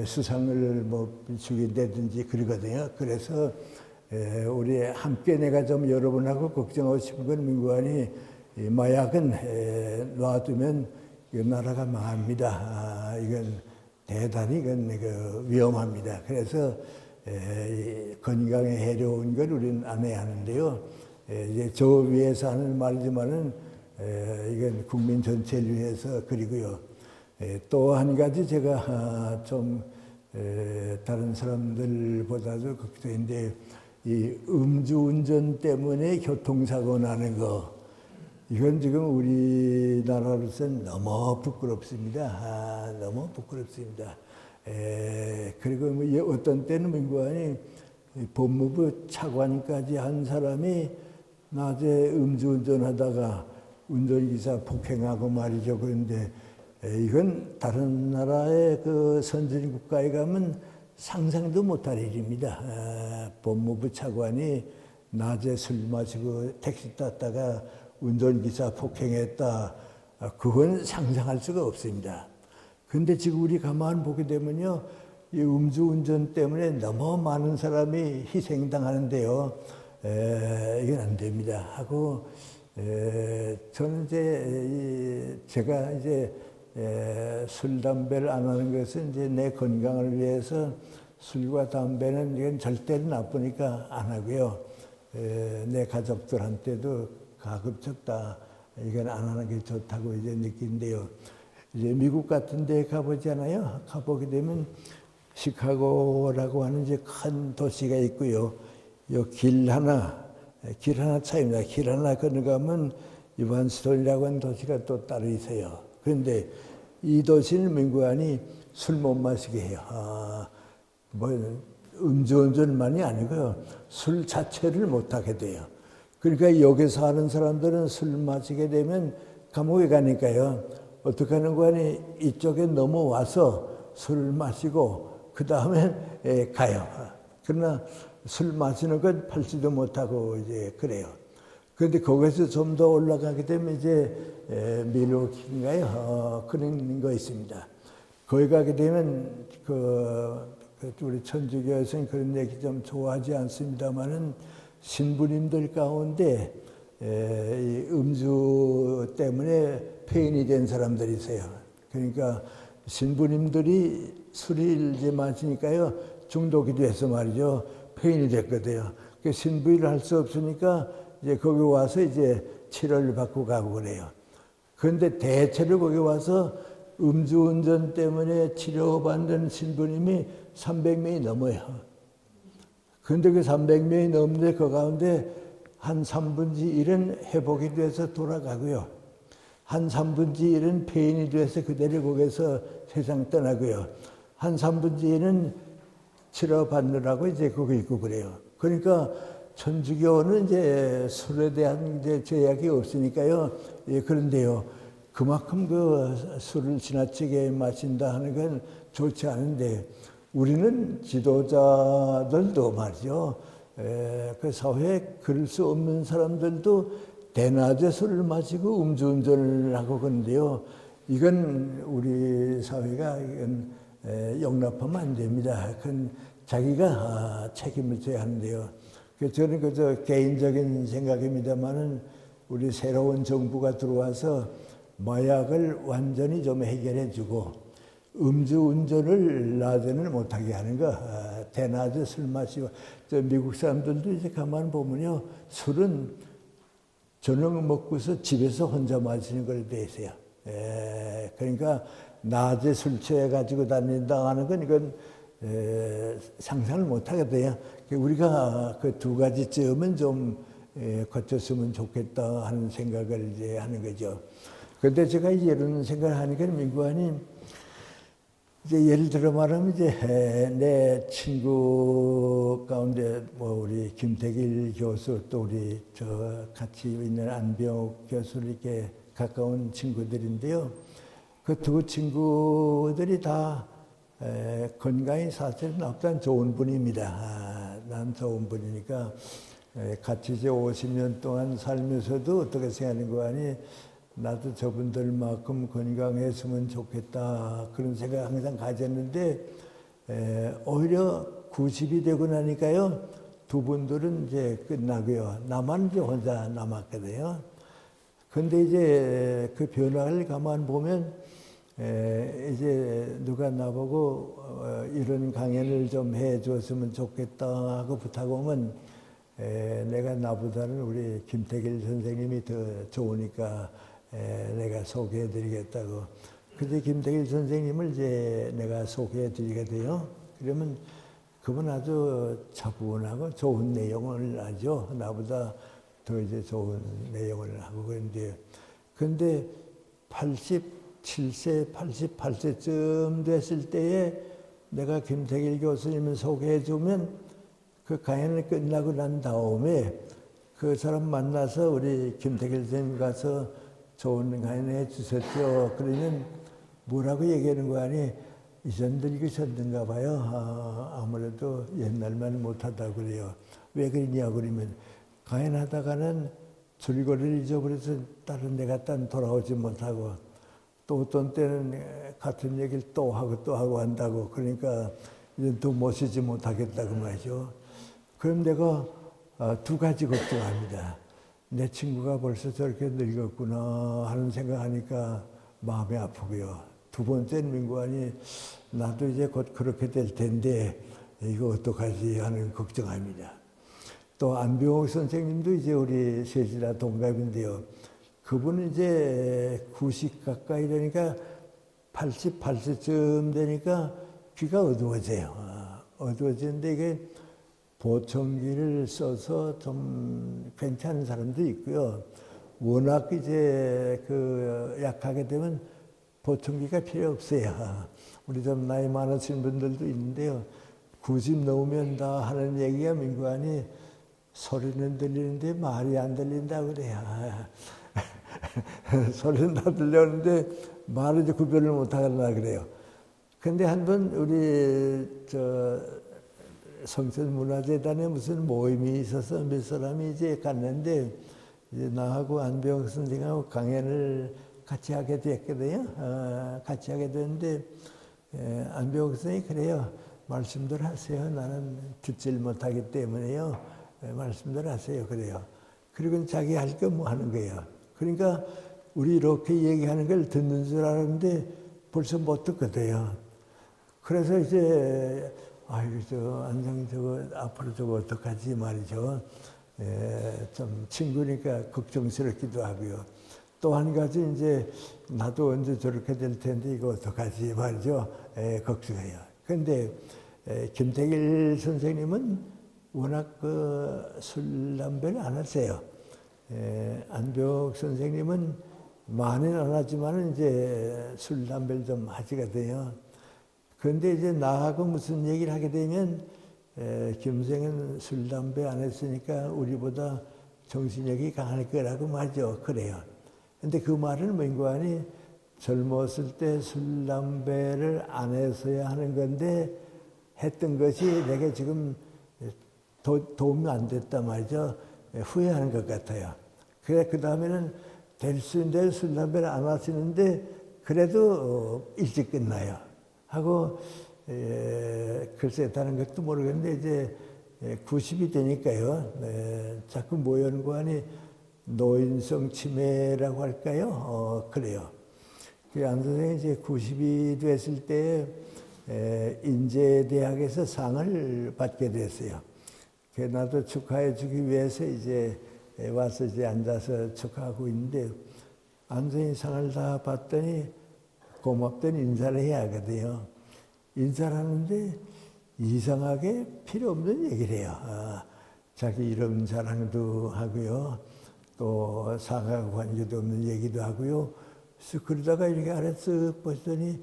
수상을 뭐 주긴다든지 그러거든요. 그래서 우리 함께 내가 좀 여러분하고 걱정하고 싶은 건 뭔가니 마약은 놔두면 나라가 망합니다. 이건 대단히 위험합니다. 그래서 건강에 해로운 걸 우리는 안 해야 하는데요. 이제 저 위해서 하는 말이지만은 이건 국민 전체를 위해서 그리고요. 또 한 가지 제가 좀 다른 사람들보다도 걱정인데 이 음주운전 때문에 교통사고 나는 거 이건 지금 우리나라로서는 너무 부끄럽습니다. 너무 부끄럽습니다. 그리고 뭐 어떤 때는 민구안이 법무부 차관까지 한 사람이 낮에 음주운전하다가 운전기사 폭행하고 말이죠. 그런데 이건 다른 나라의 그 선진 국가에 가면 상상도 못할 일입니다. 법무부 차관이 낮에 술 마시고 택시 탔다가 운전기사 폭행했다. 그건 상상할 수가 없습니다. 근데 지금 우리 가만 보게 되면요. 이 음주운전 때문에 너무 많은 사람이 희생당하는데요. 이건 안 됩니다. 하고, 저는 제가 술, 담배를 안 하는 것은 이제 내 건강을 위해서 술과 담배는 이건 절대로 나쁘니까 안 하고요. 내 가족들한테도 가급적 다 이건 안 하는 게 좋다고 이제 느낀대요. 이제 미국 같은 데 가보잖아요. 가보게 되면 시카고라고 하는 이제 큰 도시가 있고요. 요 길 하나 차입니다. 길 하나 건너가면 이반스톤이라고 하는 도시가 또 따로 있어요. 그런데 이 도시는 민구안이 술 못 마시게 해요. 뭐 음주운전만이 아니고요. 술 자체를 못 하게 돼요. 그러니까 여기 사는 사람들은 술 마시게 되면 감옥에 가니까요. 어떻게 하는 거 아니 이쪽에 넘어와서 술을 마시고 그 다음에 가요. 그러나 술 마시는 건 팔지도 못하고 이제 그래요. 그런데 거기서 좀 더 올라가게 되면 이제 밀워키인가요? 그런 거 있습니다. 거기 가게 되면 우리 천주교에서는 그런 얘기 좀 좋아하지 않습니다만은 신부님들 가운데 음주 때문에 폐인이 된 사람들이 있어요. 그러니까 신부님들이 술을 이제 마시니까요 중독이 돼서 말이죠 폐인이 됐거든요. 그 신부를 할 수 없으니까 이제 거기 와서 이제 치료를 받고 가고 그래요. 그런데 대체로 거기 와서 음주운전 때문에 치료받는 신부님이 300명이 넘어요. 그런데 그 300명이 넘는데 그 가운데 한 3분의 1은 회복이 돼서 돌아가고요. 한 3분의 1은 폐인이 돼서 그대로 거기서 세상 떠나고요. 한 3분의 1은 치료받느라고 이제 거기 있고 그래요. 그러니까 천주교는 이제 술에 대한 이제 제약이 없으니까요. 예, 그런데요. 그만큼 그 술을 지나치게 마신다 하는 건 좋지 않은데 우리는 지도자들도 말이죠. 그 사회에 그럴 수 없는 사람들도 대낮에 술을 마시고 음주운전을 하고 그런데요. 이건 우리 사회가 이건 용납하면 안 됩니다. 그건 자기가 책임을 져야 하는데요. 저는 그저 개인적인 생각입니다만은 우리 새로운 정부가 들어와서 마약을 완전히 좀 해결해주고 음주운전을 낮에는 못하게 하는 거, 대낮에 술 마시고, 미국 사람들도 이제 가만 보면요, 술은 저녁 먹고서 집에서 혼자 마시는 걸 대세요. 그러니까 낮에 술 취해가지고 다닌다 하는 건 이건 상상을 못하게 돼요. 우리가 그 두 가지쯤은 좀 거쳤으면 좋겠다 하는 생각을 이제 하는 거죠. 그런데 제가 이제 이런 생각을 하니까 민구안이 이제 예를 들어 말하면 이제 내 친구 가운데 뭐 우리 김태길 교수 또 우리 저 같이 있는 안병옥 교수 이렇게 가까운 친구들인데요. 그 두 친구들이 다 건강이 사실은 없단 좋은 분입니다. 난 좋은 분이니까 같이 이제 50년 동안 살면서도 어떻게 생각하는 거 아니 나도 저분들만큼 건강했으면 좋겠다 그런 생각 항상 가졌는데 오히려 90이 되고 나니까요 두 분들은 이제 끝나고요 나만 이제 혼자 남았거든요. 근데 이제 그 변화를 가만 보면 이제 누가 나보고 이런 강연을 좀 해줬으면 좋겠다 하고 부탁하면 내가 나보다는 우리 김태길 선생님이 더 좋으니까 내가 소개해드리겠다고. 근데 김태길 선생님을 이제 내가 소개해드리게 돼요. 그러면 그분 아주 차분하고 좋은 내용을 하죠. 나보다 더 이제 좋은 내용을 하고 그런데 근데 87세, 88세쯤 됐을 때에 내가 김태길 교수님을 소개해주면 그 강연을 끝나고 난 다음에 그 사람 만나서 우리 김태길 선생님 가서 좋은 강연 해주셨죠. 그러면 뭐라고 얘기하는 거 아니? 이전 늙으셨는가 봐요. 아무래도 옛날만 못하다 그래요. 왜 그러냐 그러면 강연하다가는 줄거리를 잊어버려서 다른 데 갔다 돌아오지 못하고 또 어떤 때는 같은 얘기를 또 하고 한다고 그러니까 이제 또 모시지 못하겠다고 말이죠. 그럼 내가 두 가지 걱정합니다. 내 친구가 벌써 저렇게 늙었구나 하는 생각하니까 마음이 아프고요. 두 번째는 민구안이 나도 이제 곧 그렇게 될 텐데 이거 어떡하지 하는 걱정합니다. 또 안병옥 선생님도 이제 우리 셋이나 동갑인데요. 그분은 이제 90 가까이 되니까 88세쯤 되니까 귀가 어두워져요. 어두워지는데 이게 보청기를 써서 좀 괜찮은 사람도 있고요. 워낙 이제 그 약하게 되면 보청기가 필요 없어요. 우리 좀 나이 많으신 분들도 있는데요. 90 넘으면 다 하는 얘기가 민구안이 소리는 들리는데 말이 안 들린다고 그래요. 소리는 다 들렸는데 말을 이제 구별을 못 하겠나 그래요. 근데 한 번 우리 성천문화재단에 무슨 모임이 있어서 몇 사람이 이제 갔는데 이제 나하고 안병옥 선생님하고 강연을 같이 하게 됐거든요. 같이 하게 됐는데 안병옥 선생님이 그래요. 말씀들 하세요. 나는 듣질 못하기 때문에요. 말씀들 하세요. 그래요. 그리고 자기 할 거 뭐 하는 거예요. 그러니까 우리 이렇게 얘기하는 걸 듣는 줄 알았는데 벌써 못 듣거든요. 그래서 이제 아이고 저 안정이 저거 앞으로 저거 어떡하지 말이죠. 좀 친구니까 걱정스럽기도 하고요. 또 한 가지 이제 나도 언제 저렇게 될 텐데 이거 어떡하지 말이죠. 걱정해요. 그런데 김태길 선생님은 워낙 술 담배를 안 하세요. 안병옥 선생님은 많이는 안 하지만 이제 술 담배를 좀 하시거든요. 그런데 이제 나하고 무슨 얘기를 하게 되면 김 선생은 술 담배 안 했으니까 우리보다 정신력이 강할 거라고 말이죠. 그래요. 근데 그 말은 뭔가니 젊었을 때 술 담배를 안 했어야 하는 건데 했던 것이 내게 지금 도움이 안 됐단 말이죠. 후회하는 것 같아요. 그래 그 다음에는 될 수 있는데 술 담배를 안 하시는데 그래도 일찍 끝나요. 하고 글쎄 다른 것도 모르겠는데 이제 90이 되니까요. 자꾸 모연관이 노인성 치매라고 할까요? 그래요. 안 선생이 이제 90이 됐을 때 인제대학에서 상을 받게 됐어요. 나도 축하해 주기 위해서 이제 와서 이제 앉아서 축하하고 있는데 안 선생이 상을 다 받더니 고맙던 인사를 해야 하거든요. 인사를 하는데 이상하게 필요 없는 얘기를 해요. 자기 이름 자랑도 하고요. 또 상하고 관계도 없는 얘기도 하고요. 그래서 그러다가 이렇게 아래 쓱 보더니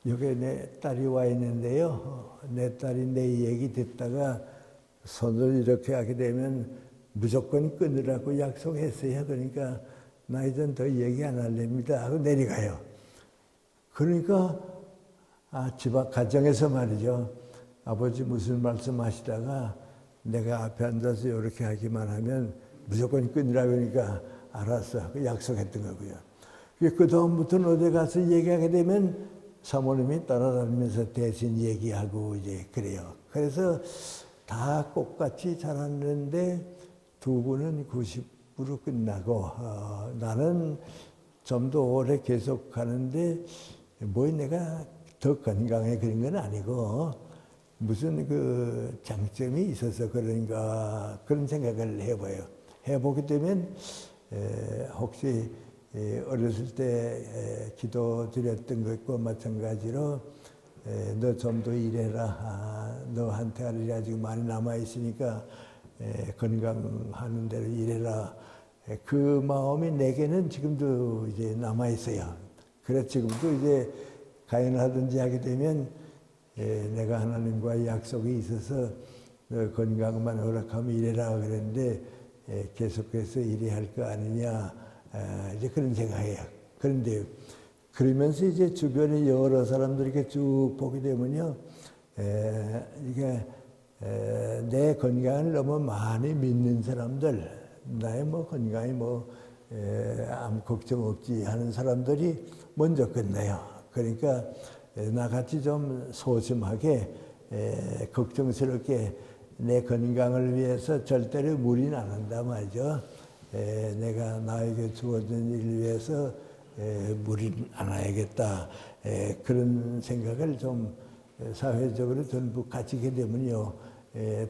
여기 내 딸이 와 있는데요. 내 딸이 내 얘기 듣다가 손을 이렇게 하게 되면 무조건 끊으라고 약속했어요. 그러니까 나 이젠 더 얘기 안 할랍니다 하고 내려가요. 그러니까 집 앞 가정에서 말이죠. 아버지 무슨 말씀하시다가 내가 앞에 앉아서 이렇게 하기만 하면 무조건 끊으라고 하니까 알았어. 약속했던 거고요. 그 다음부터는 어디 가서 얘기하게 되면 사모님이 따라다니면서 대신 얘기하고 이제 그래요. 그래서 다 똑같이 자랐는데 두 분은 90으로 끝나고 나는 좀 더 오래 계속 가는데 뭐 내가 더 건강해 그런 건 아니고 무슨 그 장점이 있어서 그런가 그런 생각을 해봐요. 해보게 되면 혹시 어렸을 때 기도 드렸던 것과 마찬가지로 너 좀 더 일해라. 너한테 할 일이 아직 많이 남아있으니까 건강하는 대로 일해라. 그 마음이 내게는 지금도 이제 남아있어요. 그래서 지금도 이제 가연을 하든지 하게 되면 내가 하나님과의 약속이 있어서 너 건강만 허락하면 일해라 그랬는데 계속해서 일해야 할 거 아니냐 이제 그런 생각이에요. 그런데 그러면서 이제 주변에 여러 사람들 이렇게 쭉 보게 되면요, 이게 내 건강을 너무 많이 믿는 사람들, 나의 뭐 건강이 아무 걱정 없지 하는 사람들이 먼저 끝나요. 그러니까 나같이 좀 소심하게 걱정스럽게 내 건강을 위해서 절대로 무리는 안 한단 말이죠. 내가 나에게 주어진 일을 위해서 무리는 안 해야겠다. 그런 생각을 좀 사회적으로 전부 가지게 되면요,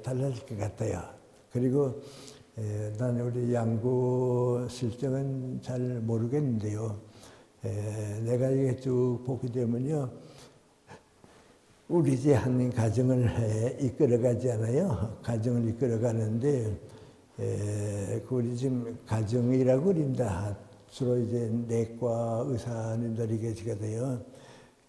달라질 것 같아요. 그리고 나는 우리 양구 실정은 잘 모르겠는데요. 내가 이게 쭉 보게 되면요, 우리 이제 한 가정을 이끌어가잖아요. 가정을 이끌어가는데, 우리 지금 가정이라고 그럽니다. 주로 이제 내과 의사님들이 계시거든요.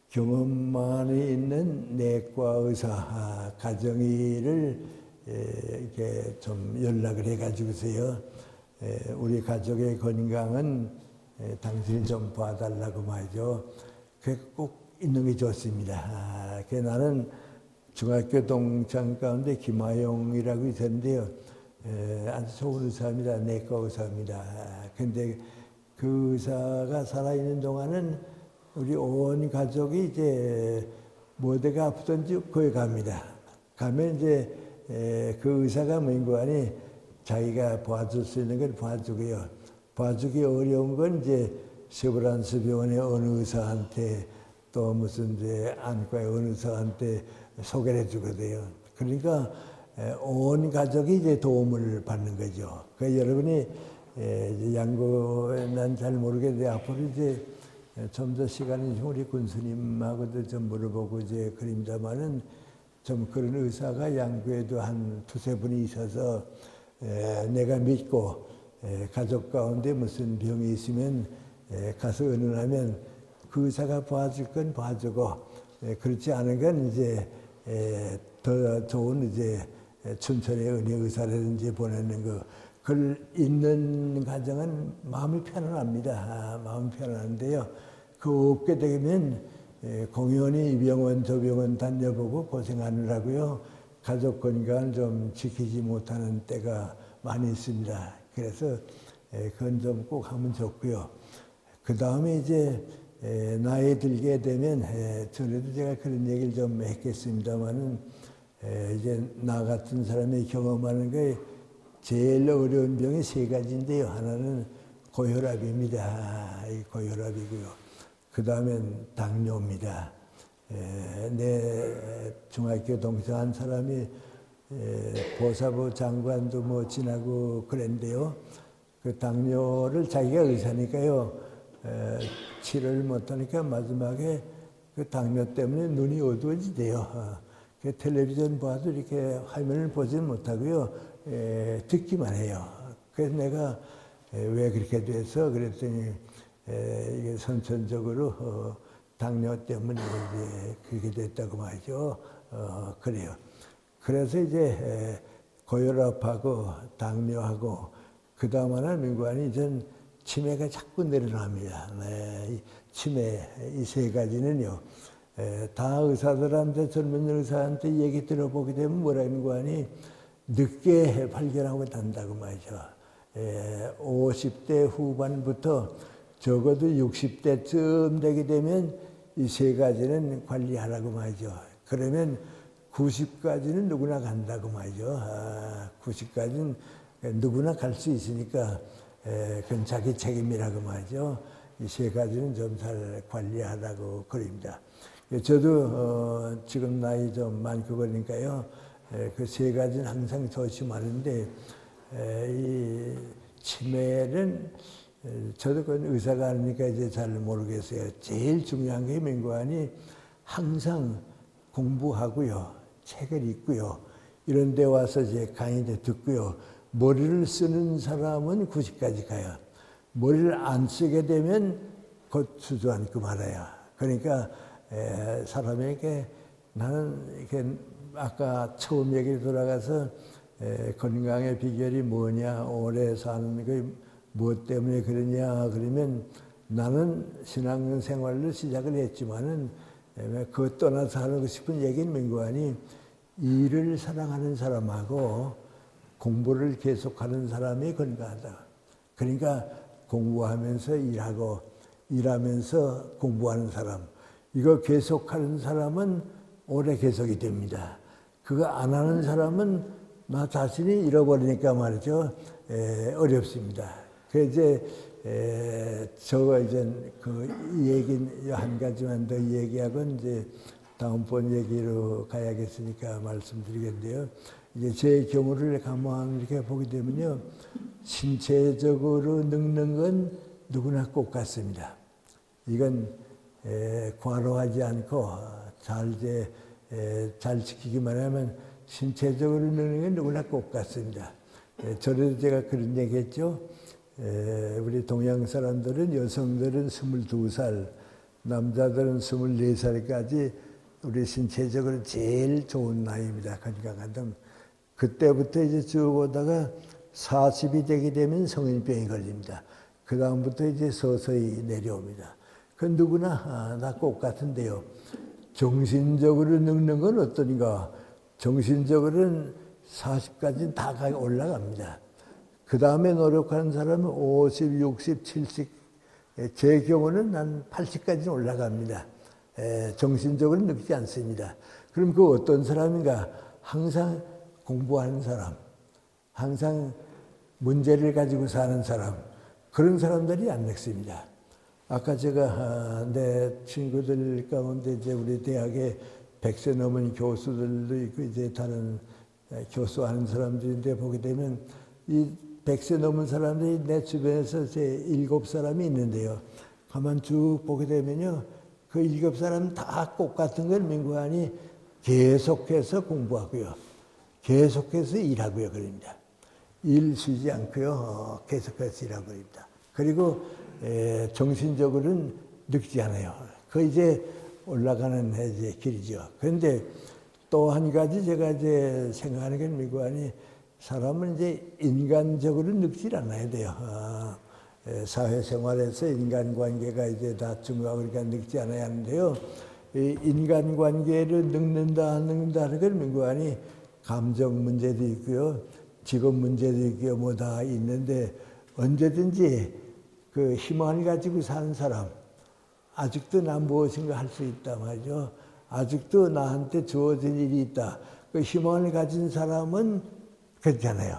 경험 많이 있는 내과 의사, 가정의를 이렇게 좀 연락을 해가지고서요. 우리 가족의 건강은 당신이 좀 봐달라고 말이죠. 그게 꼭 있는 게 좋습니다. 나는 중학교 동창 가운데 김하용이라고 있었는데요. 아주 좋은 의사입니다. 내과 의사입니다. 근데 그 의사가 살아있는 동안은 우리 온 가족이 이제 뭐대가 아프든지 거기 갑니다. 가면 이제 그 의사가 뭔가니 자기가 봐줄 수 있는 걸 봐주고요. 봐주기 어려운 건 이제 세브란스 병원의 어느 의사한테 또 무슨 이제 안과의 어느 의사한테 소개를 해주거든요. 그러니까 온 가족이 이제 도움을 받는 거죠. 그 여러분이 양구 난 잘 모르겠는데 앞으로 이제 좀 더 시간이 좀 우리 군수님하고도 좀 물어보고 이제 그립니다만은 좀 그런 의사가 양구에도 한 두세 분이 있어서 내가 믿고 가족 가운데 무슨 병이 있으면 가서 의논하면 그 의사가 봐줄 건 봐주고 그렇지 않은 건 이제 더 좋은 이제 춘천의 은혜 의사라든지 보내는 거. 그걸 있는 가정은 마음이 편안합니다. 마음이 편안한데요. 그 없게 되면 공연히 이 병원 저 병원 다녀보고 고생하느라고요. 가족 건강을 좀 지키지 못하는 때가 많이 있습니다. 그래서 그건 좀 꼭 하면 좋고요. 그 다음에 이제 나이 들게 되면 전에도 제가 그런 얘기를 좀 했겠습니다만은 이제 나 같은 사람이 경험하는 게 제일 어려운 병이 세 가지인데요. 하나는 고혈압입니다. 이 고혈압이고요. 그 다음엔 당뇨입니다. 내 중학교 동창 한 사람이 보사부 장관도 뭐 지나고 그랬는데요. 그 당뇨를 자기가 의사니까요. 치료를 못하니까 마지막에 그 당뇨 때문에 눈이 어두워지대요. 그 텔레비전 봐도 이렇게 화면을 보지는 못하고요. 듣기만 해요. 그래서 내가 왜 그렇게 돼서 그랬더니 이게 선천적으로 당뇨 때문에 이제 그렇게 됐다고 말이죠. 그래요. 그래서 이제 고혈압하고 당뇨하고 그 다음 하나 민관이 전 치매가 자꾸 늘어납니다. 이 치매 이 세 가지는요. 다 의사들한테 젊은 의사한테 얘기 들어보게 되면 뭐라는 거 아니 늦게 발견하고 난다고 말이죠. 50대 후반부터 적어도 60대쯤 되게 되면 이 세 가지는 관리하라고 말이죠. 그러면 90까지는 누구나 간다고 말이죠. 90까지는 누구나 갈 수 있으니까 그건 자기 책임이라고 말이죠. 이 세 가지는 좀 잘 관리하라고 그럽니다. 저도 지금 나이 좀 많고 그러니까요. 그 세 가지는 항상 조심하는데 이 치매는 저도 그 의사가 아니니까 이제 잘 모르겠어요. 제일 중요한 게 민관이 항상 공부하고요. 책을 읽고요. 이런 데 와서 이제 강의를 듣고요. 머리를 쓰는 사람은 90까지 가요. 머리를 안 쓰게 되면 곧 주저앉고 말아요. 그러니까 사람에게 나는 이렇게 아까 처음 얘기를 돌아가서 건강의 비결이 뭐냐, 오래 사는 게 무엇 때문에 그러냐 그러면 나는 신앙생활을 시작을 했지만은 그것 떠나서 하고 싶은 얘기는 민관이 일을 사랑하는 사람하고 공부를 계속하는 사람이 건강하다. 그러니까 공부하면서 일하고 일하면서 공부하는 사람. 이거 계속하는 사람은 오래 계속이 됩니다. 그거 안 하는 사람은 나 자신이 잃어버리니까 말이죠. 어렵습니다. 그 이제 저 이제 그 얘기 한 가지만 더 얘기하고 이제 다음번 얘기로 가야겠으니까 말씀드리겠는데요. 이제 제 경우를 가만 이렇게 보게 되면요, 신체적으로 늙는 건 누구나 꼭 같습니다. 이건 과로하지 않고 잘 지키기만 하면 신체적으로 늙는 건 누구나 꼭 같습니다. 전에도 제가 그런 얘기했죠. 우리 동양 사람들은 여성들은 22살, 남자들은 24살까지 우리 신체적으로 제일 좋은 나이입니다. 건강한 그때부터 이제 쭉 오다가 40이 되게 되면 성인병이 걸립니다. 그 다음부터 이제 서서히 내려옵니다. 그 누구나 다 똑같은데요. 정신적으로 늙는 건 어떠니까? 정신적으로는 40까지 다 올라갑니다. 그 다음에 노력하는 사람은 50, 60, 70, 제 경우는 한 80까지는 올라갑니다. 정신적으로 늙지 않습니다. 그럼 그 어떤 사람인가? 항상 공부하는 사람, 항상 문제를 가지고 사는 사람, 그런 사람들이 안 늙습니다. 아까 제가 내 친구들 가운데 이제 우리 대학에 100세 넘은 교수들도 있고 이제 다른 교수하는 사람들인데 보게 되면 이 100세 넘은 사람들이 내 주변에서 제 7사람이 있는데요. 가만 쭉 보게 되면요. 그 7사람 다 똑같은 건 민구안이 계속해서 공부하고요. 계속해서 일하고요. 그럽니다. 일 쉬지 않고요. 계속해서 일하고 그럽니다. 그리고 정신적으로는 늙지 않아요. 그 이제 올라가는 이제 길이죠. 그런데 또 한 가지 제가 이제 생각하는 게 민구안이 사람은 이제 인간적으로 늙질 않아야 돼요. 사회생활에서 인간관계가 이제 다 중요하고 그러니까 늙지 않아야 하는데요. 이 인간관계를 늙는다 안 늙는다 하는 건 민구안이 감정 문제도 있고요. 직업 문제도 있고요. 뭐 다 있는데 언제든지 그 희망을 가지고 사는 사람, 아직도 나 무엇인가 할 수 있다 말이죠. 아직도 나한테 주어진 일이 있다. 그 희망을 가진 사람은 괜찮아요.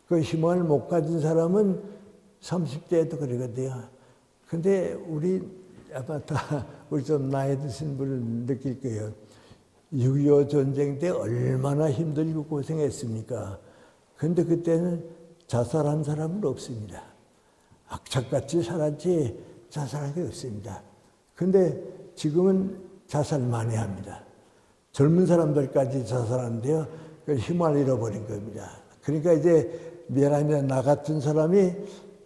그 희망을 못 가진 사람은 30대에도 그러거든요. 근데 아마 다 우리 좀 나이 드신 분은 느낄 거예요. 6.25 전쟁 때 얼마나 힘들고 고생했습니까? 근데 그때는 자살한 사람은 없습니다. 악착같이 살았지 자살한 게 없습니다. 근데 지금은 자살 많이 합니다. 젊은 사람들까지 자살하는데요. 희망을 잃어버린 겁니다. 그러니까 이제 미안하면 나 같은 사람이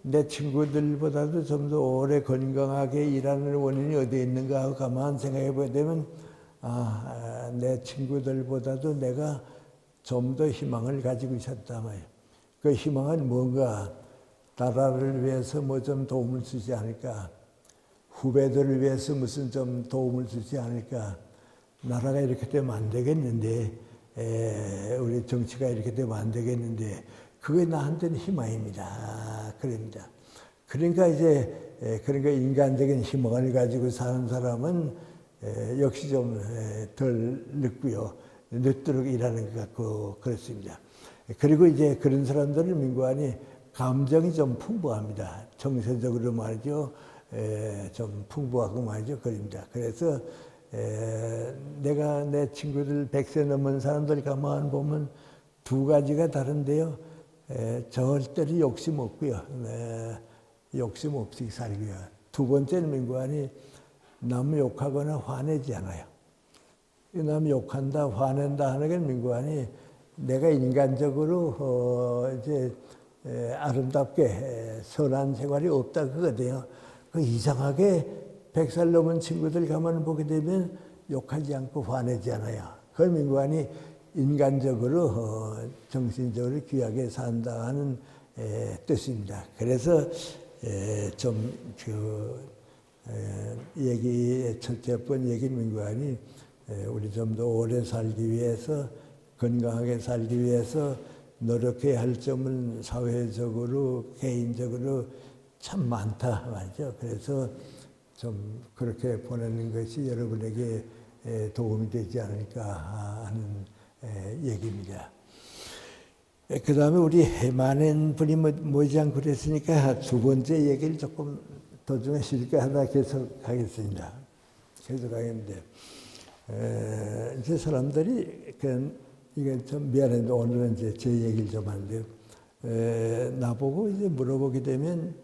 내 친구들보다도 좀 더 오래 건강하게 일하는 원인이 어디에 있는가 하고 가만 생각해 보게 되면 내 친구들보다도 내가 좀 더 희망을 가지고 있었다 말이에요. 그 희망은 뭔가 나라를 위해서 뭐 좀 도움을 주지 않을까, 후배들을 위해서 무슨 좀 도움을 주지 않을까, 나라가 이렇게 되면 안 되겠는데, 우리 정치가 이렇게 되면 안 되겠는데, 그게 나한테는 희망입니다. 그럽니다. 그러니까 그러니까 인간적인 희망을 가지고 사는 사람은 역시 좀 덜 늙고요. 늦도록 일하는 것 같고 그렇습니다. 그리고 이제 그런 사람들은 민관이 감정이 좀 풍부합니다. 정서적으로 말이죠. 좀 풍부하고 말이죠. 그럽니다. 그래서 내가 내 친구들 100세 넘은 사람들 가만 보면 두 가지가 다른데요. 절대로 욕심 없고요. 욕심 없이 살고요. 두 번째는 민관이 남 욕하거나 화내지 않아요. 남 욕한다, 화낸다 하는 건 민관이 내가 인간적으로 아름답게 선한 생활이 없다 그거든요. 그 이상하게 100살 넘은 친구들 가만 보게 되면 욕하지 않고 화내지 않아요. 그 민관이 인간적으로 정신적으로 귀하게 산다 하는 뜻입니다. 그래서 첫째 번 얘기 민관이 우리 좀 더 오래 살기 위해서, 건강하게 살기 위해서 노력해야 할 점은 사회적으로, 개인적으로 참 많다 말이죠. 그래서 좀 그렇게 보내는 것이 여러분에게 도움이 되지 않을까 하는 얘기입니다. 그 다음에 우리 많은 분이 모이지 그랬으니까 두 번째 얘기를 조금 도중에 쉴까 하다 계속하겠습니다. 계속하겠는데, 이제 사람들이, 이게 좀 미안한데 오늘은 이제 제 얘기를 좀 하는데요. 나보고 이제 물어보게 되면,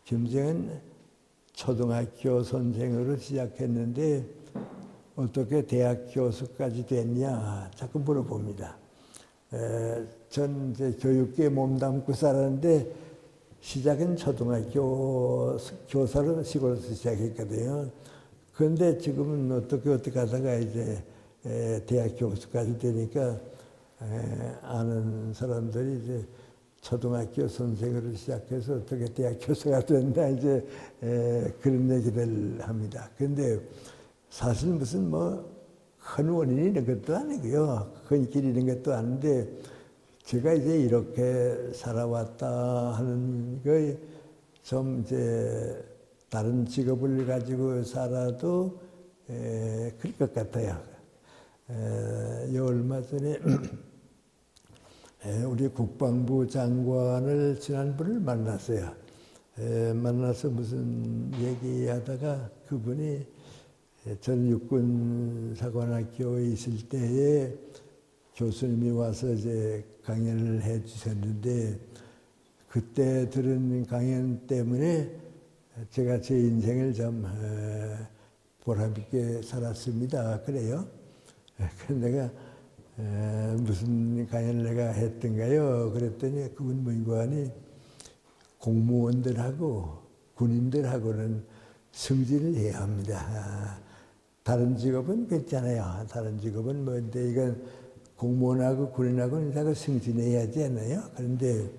김정은 초등학교 선생으로 시작했는데, 어떻게 대학 교수까지 됐냐, 자꾸 물어봅니다. 전 이제 교육계에 몸담고 살았는데, 시작은 초등학교 교사로 시골에서 시작했거든요. 그런데 지금은 어떻게 하다가 이제 대학 교수까지 되니까 아는 사람들이 이제 초등학교 선생으로 시작해서 어떻게 대학 교수가 됐나 이제 그런 얘기를 합니다. 근데 사실 무슨 큰 원인이 있는 것도 아니고요. 큰 길이 있는 것도 아닌데 제가 이제 이렇게 살아왔다 하는 게 좀 이제 다른 직업을 가지고 살아도 그럴 것 같아요. 얼마 전에 우리 국방부 장관을 지난번에 만났어요. 만나서 무슨 얘기하다가 그분이 전 육군사관학교에 있을 때에 교수님이 와서 이제 강연을 해 주셨는데 그때 들은 강연 때문에 제가 제 인생을 좀 보람있게 살았습니다. 그래요. 그래서 내가 무슨 강연을 내가 했던가요? 그랬더니 그분 문관이 공무원들하고 군인들하고는 승진을 해야 합니다. 다른 직업은 괜찮아요. 다른 직업은 뭔데 이건 공무원하고 군인하고는 다 승진해야지 않나요? 그런데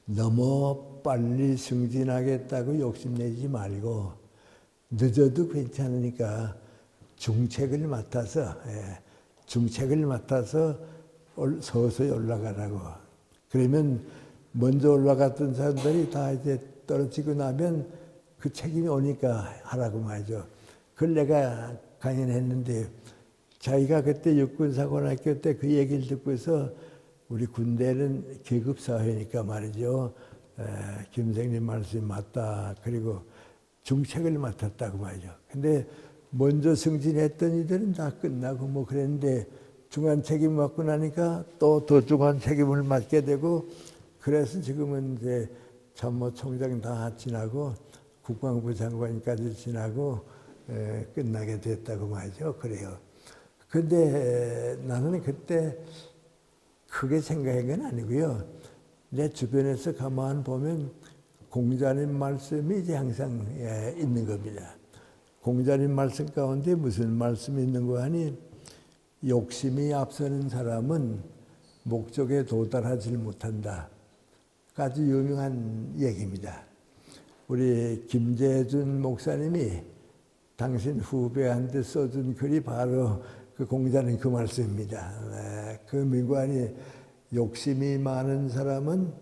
너무 빨리 승진하겠다고 욕심내지 말고 늦어도 괜찮으니까 중책을 맡아서 서서히 올라가라고. 그러면 먼저 올라갔던 사람들이 다 이제 떨어지고 나면 그 책임이 오니까 하라고 말이죠. 그걸 내가 강연했는데 자기가 그때 육군사관학교 때 그 얘기를 듣고서 우리 군대는 계급사회니까 말이죠. 김생님 말씀이 맞다. 그리고 중책을 맡았다고 말이죠. 근데 먼저 승진했던 이들은 다 끝나고 뭐 그랬는데 중한 책임 맡고 나니까 또 더 중한 책임을 맡게 되고 그래서 지금은 이제 참모총장 다 지나고 국방부 장관까지 지나고 끝나게 됐다고 말이죠. 그래요. 근데 나는 그때 크게 생각한 건 아니고요. 내 주변에서 가만 보면 공자님 말씀이 이제 항상 있는 겁니다. 공자님 말씀 가운데 무슨 말씀이 있는 거 하니 욕심이 앞서는 사람은 목적에 도달하지 못한다. 아주 유명한 얘기입니다. 우리 김재준 목사님이 당신 후배한테 써준 글이 바로 그 공자는 그 말씀입니다. 그 민관이 욕심이 많은 사람은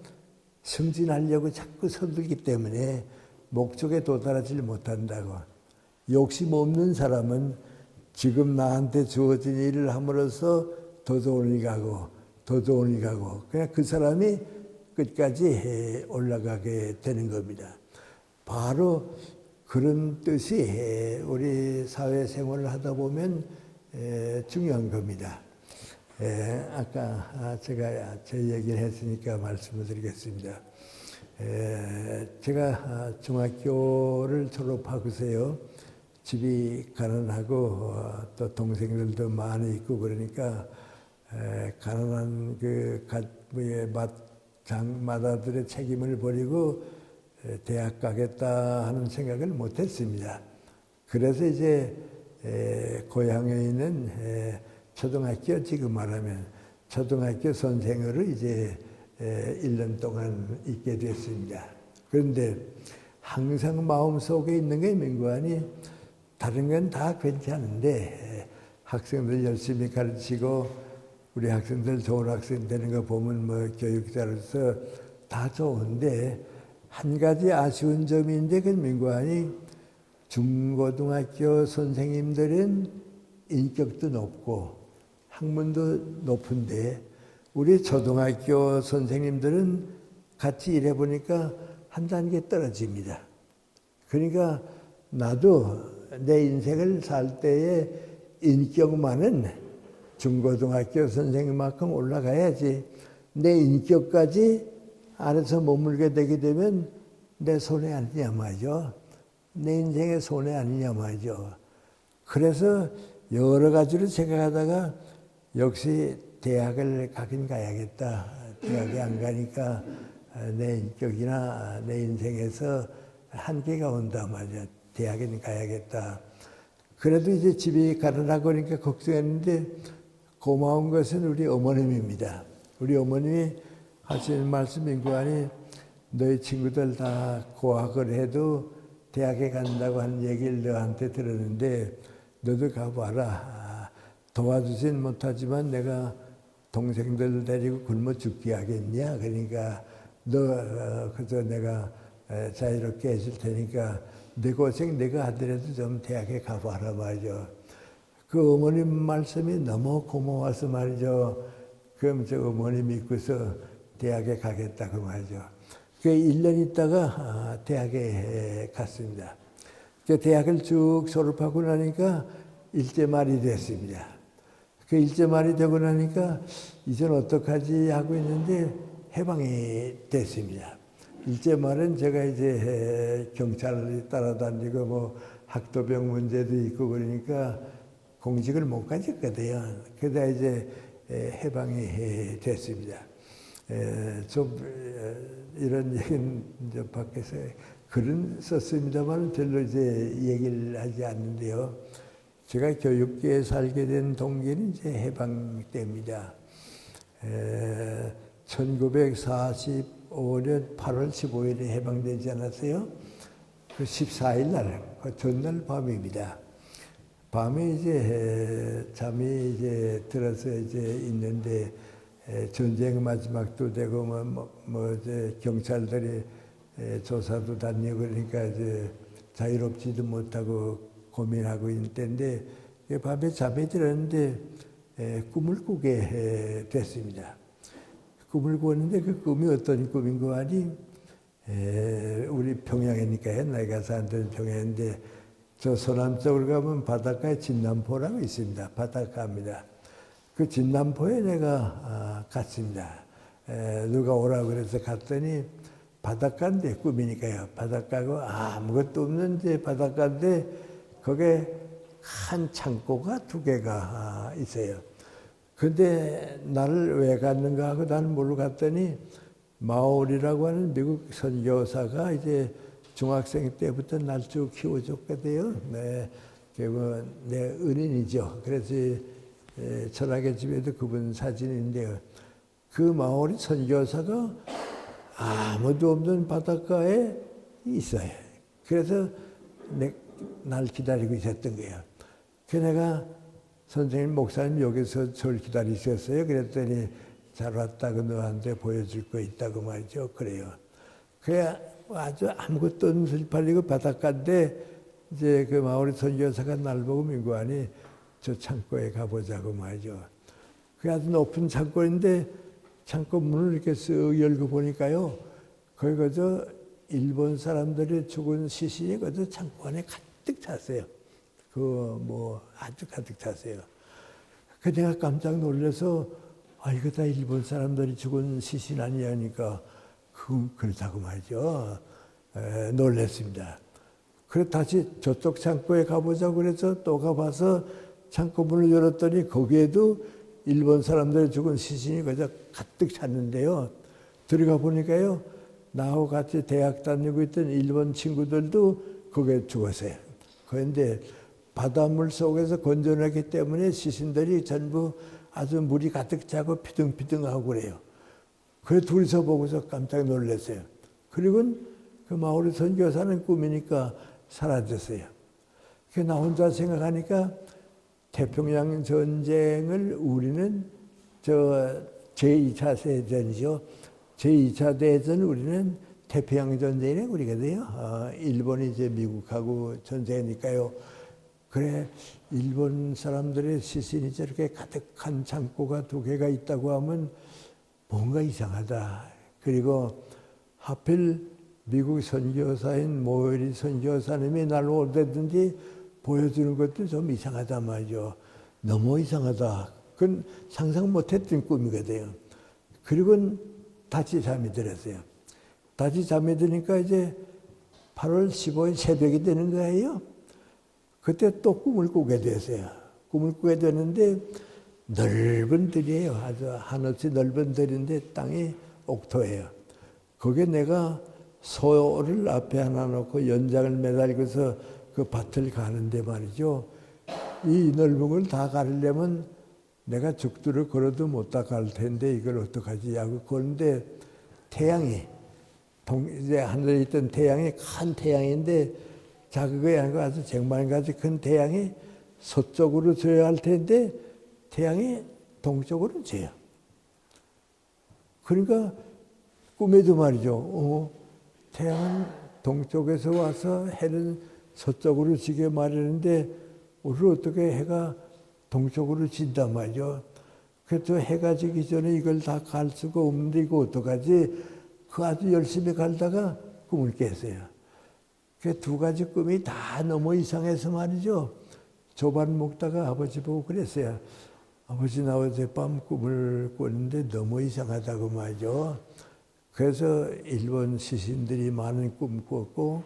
승진하려고 자꾸 서두르기 때문에 목적에 도달하지 못한다고. 욕심 없는 사람은 지금 나한테 주어진 일을 함으로써 더 좋은 일 가고 더 좋은 일 가고 그냥 그 사람이 끝까지 올라가게 되는 겁니다. 바로 그런 뜻이 우리 사회생활을 하다 보면 중요한 겁니다. 아까 제가 제 얘기를 했으니까 말씀을 드리겠습니다. 제가 중학교를 졸업하고서요. 집이 가난하고 또 동생들도 많이 있고 그러니까 가난한 그 장마다들의 책임을 버리고 대학 가겠다 하는 생각을 못했습니다. 그래서 이제 고향에 있는 초등학교 지금 말하면 초등학교 선생으로 이제 1년 동안 있게 됐습니다. 그런데 항상 마음속에 있는 게 민관이 다른 건 다 괜찮은데 학생들 열심히 가르치고 우리 학생들 좋은 학생 되는 거 보면 뭐 교육자로서 다 좋은데 한 가지 아쉬운 점이 있는데 그 민관이 중고등학교 선생님들은 인격도 높고 학문도 높은데 우리 초등학교 선생님들은 같이 일해보니까 한 단계 떨어집니다. 그러니까 나도 내 인생을 살 때에 인격만은 중고등학교 선생님만큼 올라가야지 내 인격까지 안에서 머물게 되게 되면 내 손해 아니냐 말이죠. 내 인생의 손해 아니냐 말이죠. 그래서 여러 가지로 생각하다가 역시 대학을 가긴 가야겠다. 대학에 안 가니까 내 인격이나 내 인생에서 한계가 온다 말이야. 대학에는 가야겠다. 그래도 이제 집이 가난하고 그러니까 걱정했는데 고마운 것은 우리 어머님입니다. 우리 어머님이 하시는 말씀인 거 아니 너희 친구들 다 고학을 해도 대학에 간다고 하는 얘기를 너한테 들었는데 너도 가봐라. 도와주진 못하지만 내가 동생들 데리고 굶어 죽게 하겠냐. 그러니까 너 그저 내가 자유롭게 해줄 테니까 내 고생 내가 하더라도 좀 대학에 가봐라 말이죠. 그 어머님 말씀이 너무 고마워서 말이죠. 그럼 저 어머님 믿고서 대학에 가겠다고 말이죠. 그 1년 있다가 대학에 갔습니다. 그 대학을 쭉 졸업하고 나니까 일제 말이 됐습니다. 그 일제 말이 되고 나니까 이젠 어떡하지 하고 있는데 해방이 됐습니다. 일제 말은 제가 이제 경찰이 따라다니고 뭐 학도병 문제도 있고 그러니까 공직을 못 가졌거든요. 그러다 이제 해방이 됐습니다. 좀 이런 얘기는 이제 밖에서 글은 썼습니다만 별로 이제 얘기를 하지 않는데요. 제가 교육계에 살게 된 동기는 이제 해방 때입니다. 1945년 8월 15일에 해방되지 않았어요? 그 14일 날, 그 전날 밤입니다. 밤에 이제 잠이 이제 들어서 이제 있는데 전쟁 마지막도 되고 이제 경찰들이 조사도 다니고 그러니까 이제 자유롭지도 못하고 고민하고 있는 때인데 밤에 잠이 들었는데 꿈을 꾸게 됐습니다. 꿈을 꾸었는데 그 꿈이 어떤 꿈인 거 아니? 우리 평양이니까요. 내가 사는 데는 평양인데 저 서남쪽으로 가면 바닷가에 진남포라고 있습니다. 바닷가입니다. 그 진남포에 내가 갔습니다. 누가 오라고 그래서 갔더니 바닷가인데 꿈이니까요. 바닷가고 아무것도 없는 데 바닷가인데 거기에 한 창고가 2개가 있어요. 근데 나를 왜 갔는가 하고 나는 모르고 갔더니 마올이라고 하는 미국 선교사가 이제 중학생 때부터 날 쭉 키워줬거든요. 네, 내 은인이죠. 그래서 철학의 집에도 그분 사진인데요. 그 마올이 선교사가 아무도 없는 바닷가에 있어요. 그래서 날 기다리고 있었던 거예요. 그래서 내가 선생님, 목사님 여기서 저를 기다리셨어요. 그랬더니 잘 왔다고 너한테 보여줄 거 있다고 말이죠. 그래요. 그래 아주 아무것도 없는 슬팔리고 바닷가인데 이제 그 마을의 선교사가 날 보고 민구하니 저 창고에 가보자고 말이죠. 그 아주 높은 창고인데 창고 문을 이렇게 쓱 열고 보니까요. 거기 그저 일본 사람들이 죽은 시신이 그저 창고 안에 가득 찼어요. 아주 가득 찼어요. 그 내가 깜짝 놀라서 이거 다 일본 사람들이 죽은 시신 아니냐니까 그렇다고 말이죠. 놀랐습니다. 그래서 다시 저쪽 창고에 가보자고 그래서 또 가봐서 창고 문을 열었더니 거기에도 일본 사람들이 죽은 시신이 그저 가득 찼는데요. 들어가 보니까요. 나하고 같이 대학 다니고 있던 일본 친구들도 거기에 죽었어요. 그런데 바닷물 속에서 건져냈기 때문에 시신들이 전부 아주 물이 가득 차고 피등피등하고 그래요. 그래 둘이서 보고서 깜짝 놀랐어요. 그리고 그 마을의 선교사는 꿈이니까 사라졌어요. 나 혼자 생각하니까 태평양 전쟁을 우리는 제2차 세전이죠. 제2차 대전 우리는 태평양 전쟁에 우리거든요. 일본이 이제 미국하고 전쟁이니까요. 그래 일본 사람들의 시신이 저렇게 가득한 창고가 2개가 있다고 하면 뭔가 이상하다. 그리고 하필 미국 선교사인 모요리 선교사님이 날 어디든지 보여주는 것도 좀 이상하단 말이죠. 너무 이상하다. 그건 상상 못했던 꿈이거든요. 그리고 다시 잠이 들었어요. 다시 잠이 드니까 이제 8월 15일 새벽이 되는 거예요. 그때 또 꿈을 꾸게 됐어요. 꿈을 꾸게 되는데 넓은 들이에요. 아주 한없이 넓은 들인데 땅이 옥토예요. 거기에 내가 소를 앞에 하나 놓고 연장을 매달고서 그 밭을 가는데 말이죠. 이 넓은 걸 다 가려면 내가 죽두를 걸어도 못 다 갈 텐데 이걸 어떡하지 하고 그런데 태양이 이제 하늘에 있던 태양이 큰 태양인데 자그거에 아니고 아주 쟁반같이 큰 태양이 서쪽으로 져야 할 텐데 태양이 동쪽으로 져요. 그러니까 꿈에도 말이죠. 태양은 동쪽에서 와서 해는 서쪽으로 지게 마련인데 오늘 어떻게 해가 동쪽으로 진단 말이죠. 그래도 해가 지기 전에 이걸 다 갈 수가 없는데 이거 어떡하지? 그 아주 열심히 갈다가 꿈을 깼어요. 그 2가지 꿈이 다 너무 이상해서 말이죠. 조반 먹다가 아버지 보고 그랬어요. 아버지 나 어젯밤 꿈을 꿨는데 너무 이상하다고 말이죠. 그래서 일본 시신들이 많은 꿈 꾸었고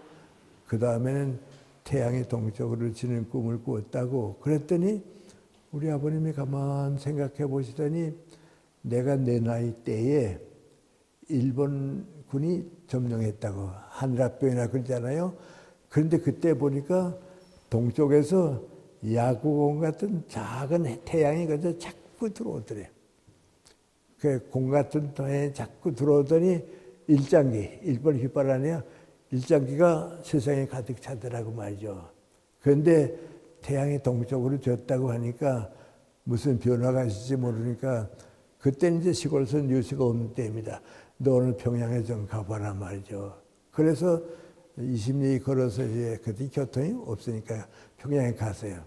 그 다음에는 태양이 동쪽으로 지는 꿈을 꾸었다고 그랬더니 우리 아버님이 가만 생각해 보시더니 내가 내 나이 때에 일본군이 점령했다고 한라병이나 그러잖아요. 그런데 그때 보니까 동쪽에서 야구공 같은 작은 태양이 그저 자꾸 들어오더래요. 그 공 같은 태양이 자꾸 들어오더니 일본 깃발 아니야? 일장기가 세상에 가득 차더라고 말이죠. 그런데 태양이 동쪽으로 졌다고 하니까 무슨 변화가 있을지 모르니까 그때는 이제 시골에서 뉴스가 없는 때입니다. 너 오늘 평양에 좀 가봐라 말이죠. 그래서 20里걸어서 이제 그때 교통이 없으니까 평양에 갔어요.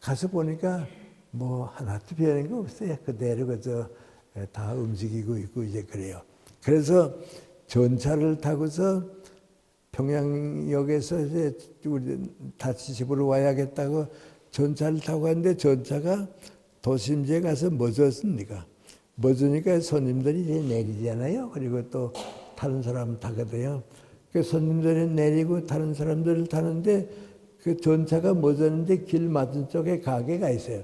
가서 보니까 뭐 하나도 변한 거 없어요. 그대로 그저 다 움직이고 있고 이제 그래요. 그래서 전차를 타고서 평양역에서 이제 우리 다시 집으로 와야겠다고 전차를 타고 갔는데 전차가 도심지에 가서 멎었습니까? 멎으니까 손님들이 이제 내리잖아요. 그리고 또 다른 사람 타거든요. 그 손님들이 내리고 다른 사람들을 타는데 그 전차가 멎었는데 길 맞은 쪽에 가게가 있어요.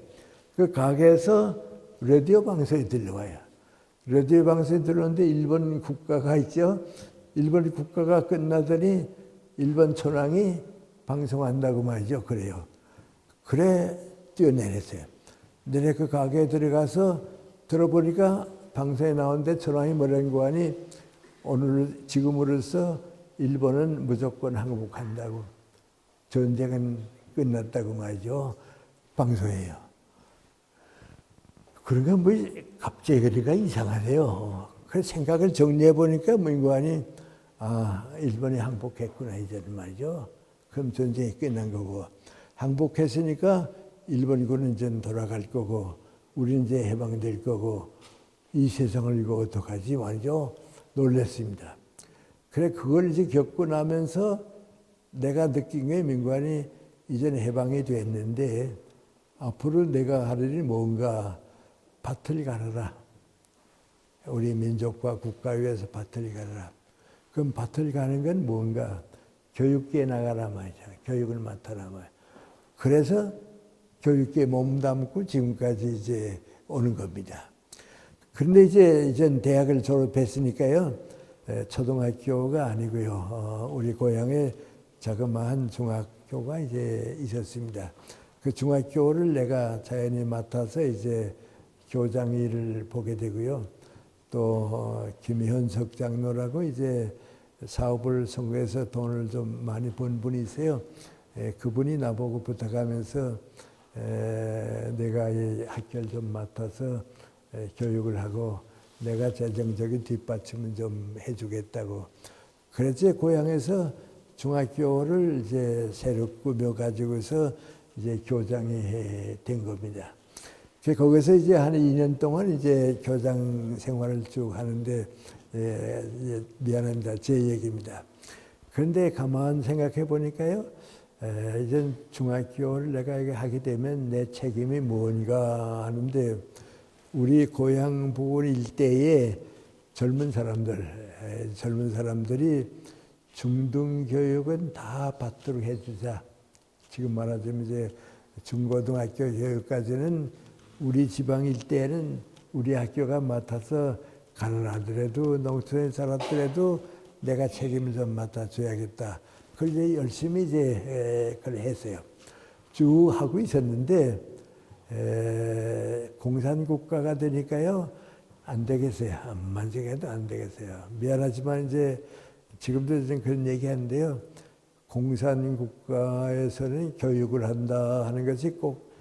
그 가게에서 라디오 방송이 들려와요. 라디오 방송이 들어오는데 일본 국가가 있죠. 일본 국가가 끝나더니 일본 천황이 방송한다고 말이죠. 그래요. 그래 뛰어내렸어요. 내려 그 가게에 들어가서 들어보니까 방송에 나오는데 천황이 뭐라는 거 하니 오늘 지금으로서 일본은 무조건 항복한다고 전쟁은 끝났다고 말이죠. 방송이에요. 그러니까 뭐 갑자기 그리가 이상하네요. 그래서 생각을 정리해 보니까 뭔가 하니 일본이 항복했구나 이제는 말이죠. 그럼 전쟁이 끝난 거고 항복했으니까 일본군은 이제 돌아갈 거고 우리는 이제 해방될 거고 이 세상을 이거 어떡하지 말이죠. 놀랐습니다. 그래 그걸 이제 겪고 나면서 내가 느낀 게 민관이 이제는 해방이 됐는데 앞으로 내가 할 일이 뭔가 밭을 가르라. 우리 민족과 국가 위해서 밭을 가르라. 그럼 밭을 가는 건 뭔가 교육계에 나가라 말이죠. 교육을 맡아라 말이죠. 그래서 교육계에 몸담고 지금까지 이제 오는 겁니다. 그런데 이제 대학을 졸업했으니까요. 초등학교가 아니고요. 우리 고향에 자그마한 중학교가 이제 있었습니다. 그 중학교를 내가 자연히 맡아서 이제 교장 일을 보게 되고요. 또 김현석 장로라고 이제 사업을 선거해서 돈을 좀 많이 번 분이 있어요. 그분이 나보고 부탁하면서 내가 이 학교를 좀 맡아서 교육을 하고 내가 재정적인 뒷받침을 좀 해주겠다고. 그래서 고향에서 중학교를 이제 새로 꾸며가지고서 이제 교장이 된 겁니다. 거기서 이제 한 2년 동안 이제 교장 생활을 쭉 하는데, 미안합니다. 제 얘기입니다. 그런데 가만 생각해 보니까요, 이제 중학교를 내가 하게 되면 내 책임이 뭔가 하는데, 우리 고향 부근 일대에 젊은 사람들이 중등교육은 다 받도록 해주자. 지금 말하자면 이제 중고등학교 교육까지는 우리 지방 일대에는 우리 학교가 맡아서 가난하더라도 농촌에 살았더라도 내가 책임을 좀 맡아줘야겠다. 그걸 이제 열심히 이제 그걸 했어요. 쭉 하고 있었는데 공산국가가 되니까요 안 되겠어요. 암만 생각해도 안 되겠어요. 미안하지만 이제 지금도 좀 그런 얘기하는데요. 공산국가에서는 교육을 한다 하는 것이 꼭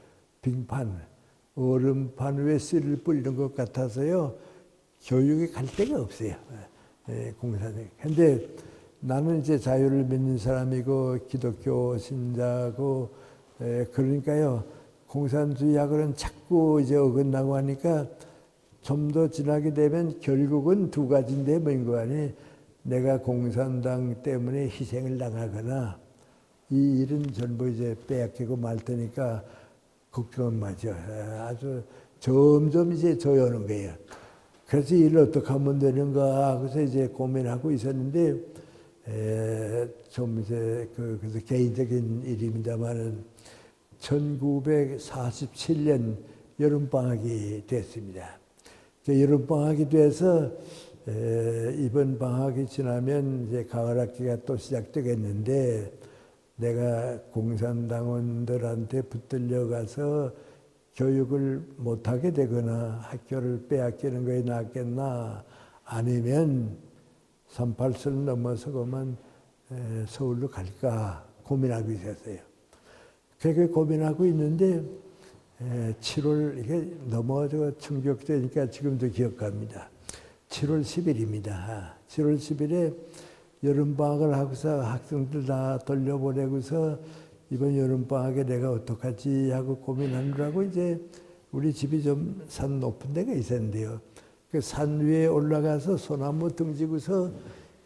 빙판, 얼음판 위에 씨를 뿌리는 것 같아서요. 교육이 갈 데가 없어요. 공산이. 근데 나는 이제 자유를 믿는 사람이고 기독교 신자고 그러니까요. 공산주의하고는 자꾸 이제 어긋나고 하니까 좀 더 지나게 되면 결국은 두 가지인데 뭔 거 아니 내가 공산당 때문에 희생을 당하거나 이 일은 전부 이제 빼앗기고 말 테니까 걱정은 마죠. 아주 점점 이제 조여오는 거예요. 그래서 일을 어떻게 하면 되는가 그래서 이제 고민하고 있었는데 좀 이제 그래서 개인적인 일입니다만은 1947년 여름방학이 됐습니다. 여름방학이 돼서 이번 방학이 지나면 이제 가을학기가 또 시작되겠는데 내가 공산당원들한테 붙들려 가서 교육을 못하게 되거나 학교를 빼앗기는 거에 낫겠나 아니면 38선을 넘어서고만 서울로 갈까 고민하고 있었어요. 그렇게 고민하고 있는데 7월 이게 너무 충격적이니까 지금도 기억합니다. 7월 10일입니다. 7월 10일에 여름방학을 하고서 학생들 다 돌려보내고서 이번 여름방학에 내가 어떡하지 하고 고민하느라고 이제 우리 집이 좀 산 높은 데가 있었는데요. 그 산 위에 올라가서 소나무 등지고서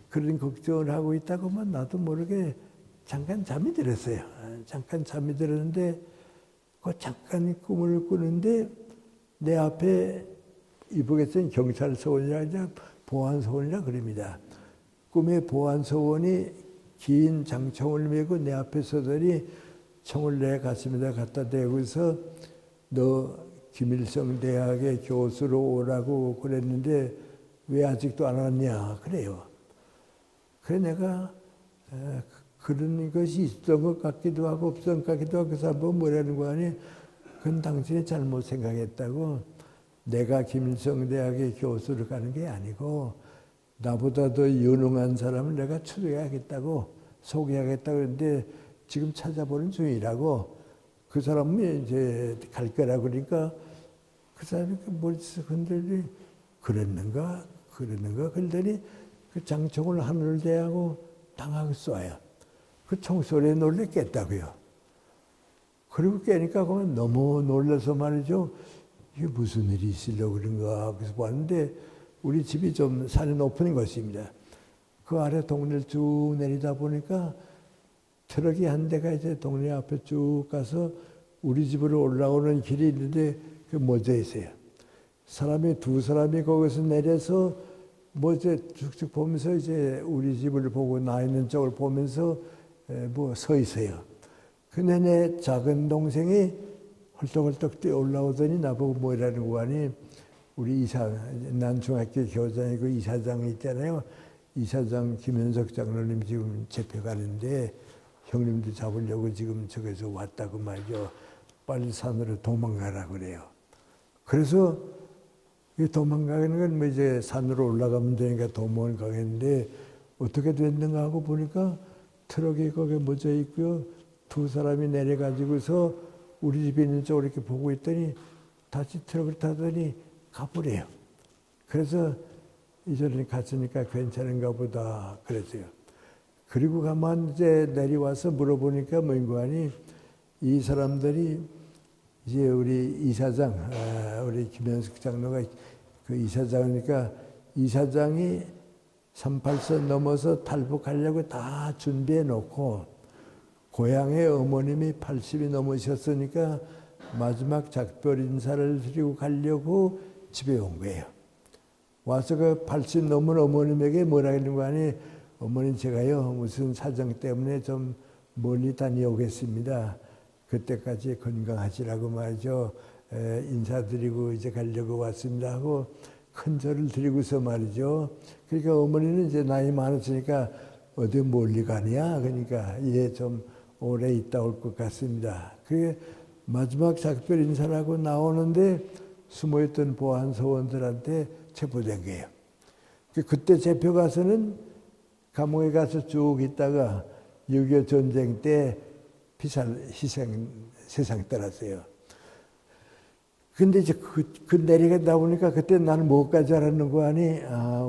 그런 걱정을 하고 있다고만 나도 모르게 잠깐 잠이 들었어요. 잠깐 잠이 들었는데 그 잠깐 꿈을 꾸는데 내 앞에 이북에서는 경찰서원이라 이제 보안서원이라 그럽니다. 꿈에 보안서원이 긴 장총을 메고 내 앞에 서더니 총을 내 가슴에다 갖다 대고서 너 김일성 대학의 교수로 오라고 그랬는데 왜 아직도 안 왔냐 그래요. 그래 내가 그런 것이 있었던 것 같기도 하고 없었던 것 같기도 하고 그래서 한번 뭐라는 거 아니 그건 당신이 잘못 생각했다고 내가 김일성 대학의 교수를 가는 게 아니고 나보다 더 유능한 사람을 내가 추려야겠다고 소개하겠다고 그랬는데 지금 찾아보는 중이라고 그 사람이 이제 갈 거라 그러니까 그 사람이 머릿속 흔들리 그랬는가 그러더니 그 장총을 하늘을 대하고 당하고 쏴요. 그 총소리에 놀래 깼다고요. 그리고 깨니까 그만 너무 놀라서 말이죠. 이게 무슨 일이 있으려고 그런가 그래서 봤는데 우리 집이 좀 산이 높은 곳입니다. 그 아래 동네를 쭉 내리다 보니까 트럭이 한 대가 이제 동네 앞에 쭉 가서 우리 집으로 올라오는 길이 있는데 그 멎어 있어요. 사람이 두 사람이 거기서 내려서 멎어 쭉쭉 보면서 이제 우리 집을 보고 나 있는 쪽을 보면서 뭐 서 있어요. 근데 내 작은 동생이 헐떡헐떡 뛰어 올라오더니 나보고 뭐라는 거 아니 우리 난 중학교 교장이고 이사장이 있잖아요. 이사장 김현석 장로님 지금 잡혀가는데 형님도 잡으려고 지금 저기서 왔다고 말이죠. 빨리 산으로 도망가라 그래요. 그래서 이 도망가는 건 뭐 이제 산으로 올라가면 되니까 도망을 가겠는데 어떻게 됐는가 하고 보니까 트럭이 거기에 멎어 있고요. 두 사람이 내려가지고서 우리 집에 있는 쪽으로 이렇게 보고 있더니 다시 트럭을 타더니 가버려요. 그래서 이전에 갔으니까 괜찮은가 보다 그랬어요. 그리고 가만 이제 내려와서 물어보니까 뭔가 하니 이 사람들이 이제 우리 이사장, 우리 김현석 장로가 그 이사장이니까 이사장이 38세 넘어서 탈북하려고 다 준비해 놓고 고향의 어머님이 80이 넘으셨으니까 마지막 작별 인사를 드리고 가려고 집에 온 거예요. 와서 그 80 넘은 어머님에게 뭐라 그러는 거 아니 어머니 제가요 무슨 사정 때문에 좀 멀리 다녀오겠습니다. 그때까지 건강하시라고 말이죠. 인사드리고 이제 가려고 왔습니다 하고 큰 절을 드리고서 말이죠. 그러니까 어머니는 이제 나이 많았으니까 어디 멀리 가냐 그러니까 예 좀 오래 있다 올 것 같습니다. 그게 마지막 작별 인사를 하고 나오는데 숨어있던 보안소원들한테 체포된 거예요. 그때 잡혀가서는 감옥에 가서 쭉 있다가 6.25 전쟁 때 세상 떠났어요. 근데 이제 그 내리다 보니까 그때 나는 뭐까지 알았는 거 아니?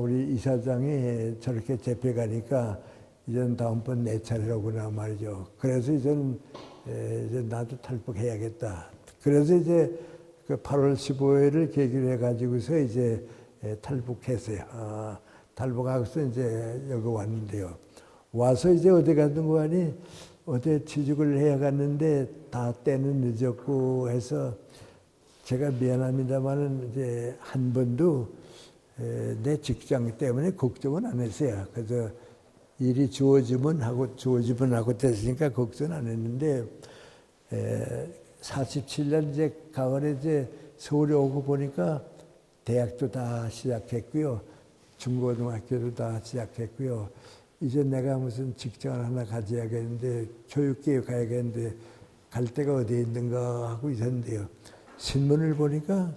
우리 이사장이 저렇게 잡혀가니까 이제는 다음번 내 차례로구나 말이죠. 그래서 이제 나도 탈북해야겠다. 그래서 이제 그 8월 15일을 계기로 해가지고서 이제 탈북했어요. 탈북하고서 이제 여기 왔는데요. 와서 이제 어디 갔는 거 아니? 어디 취직을 해야 갔는데 다 때는 늦었고 해서 제가 미안합니다만은 이제 한 번도 내 직장 때문에 걱정은 안 했어요. 그래서 일이 주어지면 하고 됐으니까 걱정 안 했는데 47년 이제 가을에 이제 서울에 오고 보니까 대학도 다 시작했고요. 중고등학교도 다 시작했고요. 이제 내가 무슨 직장을 하나 가져야겠는데 교육계에 가야겠는데 갈 데가 어디에 있는가 하고 있었는데요. 신문을 보니까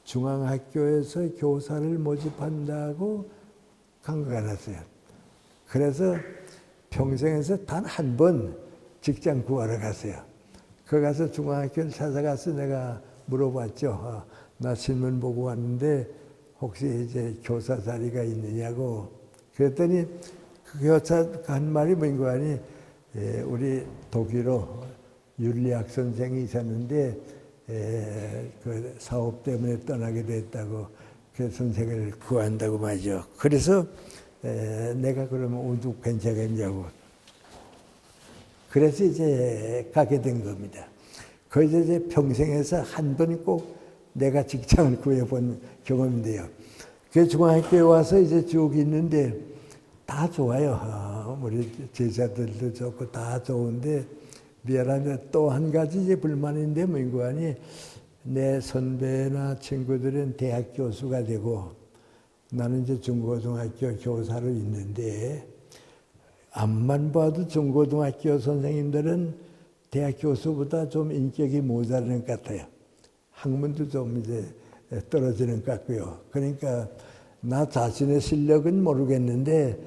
중앙학교에서 교사를 모집한다고 광고가 났어요. 그래서 평생에서 단 한 번 직장 구하러 갔어요. 거기 가서 중앙학교를 찾아가서 내가 물어봤죠. 나 신문 보고 왔는데 혹시 이제 교사 자리가 있느냐고. 그랬더니 그 여자 한 말이 뭔고 하니 우리 독일어 윤리학 선생이 있었는데 그 사업 때문에 떠나게 됐다고 그 선생을 구한다고 말이죠. 그래서 내가 그러면 오죽 괜찮겠냐고. 그래서 이제 가게 된 겁니다. 그래서 이제 평생에서 한 번 꼭 내가 직장을 구해본 경험인데요. 그 중학교에 와서 이제 쭉 있는데 다 좋아요. 우리 제자들도 좋고 다 좋은데 미안한데 또 한 가지 이제 불만인데 뭔고 하니 내 선배나 친구들은 대학 교수가 되고 나는 이제 중고등학교 교사로 있는데 앞만 봐도 중고등학교 선생님들은 대학 교수보다 좀 인격이 모자라는 것 같아요. 학문도 좀 이제 떨어지는 것 같고요. 그러니까 나 자신의 실력은 모르겠는데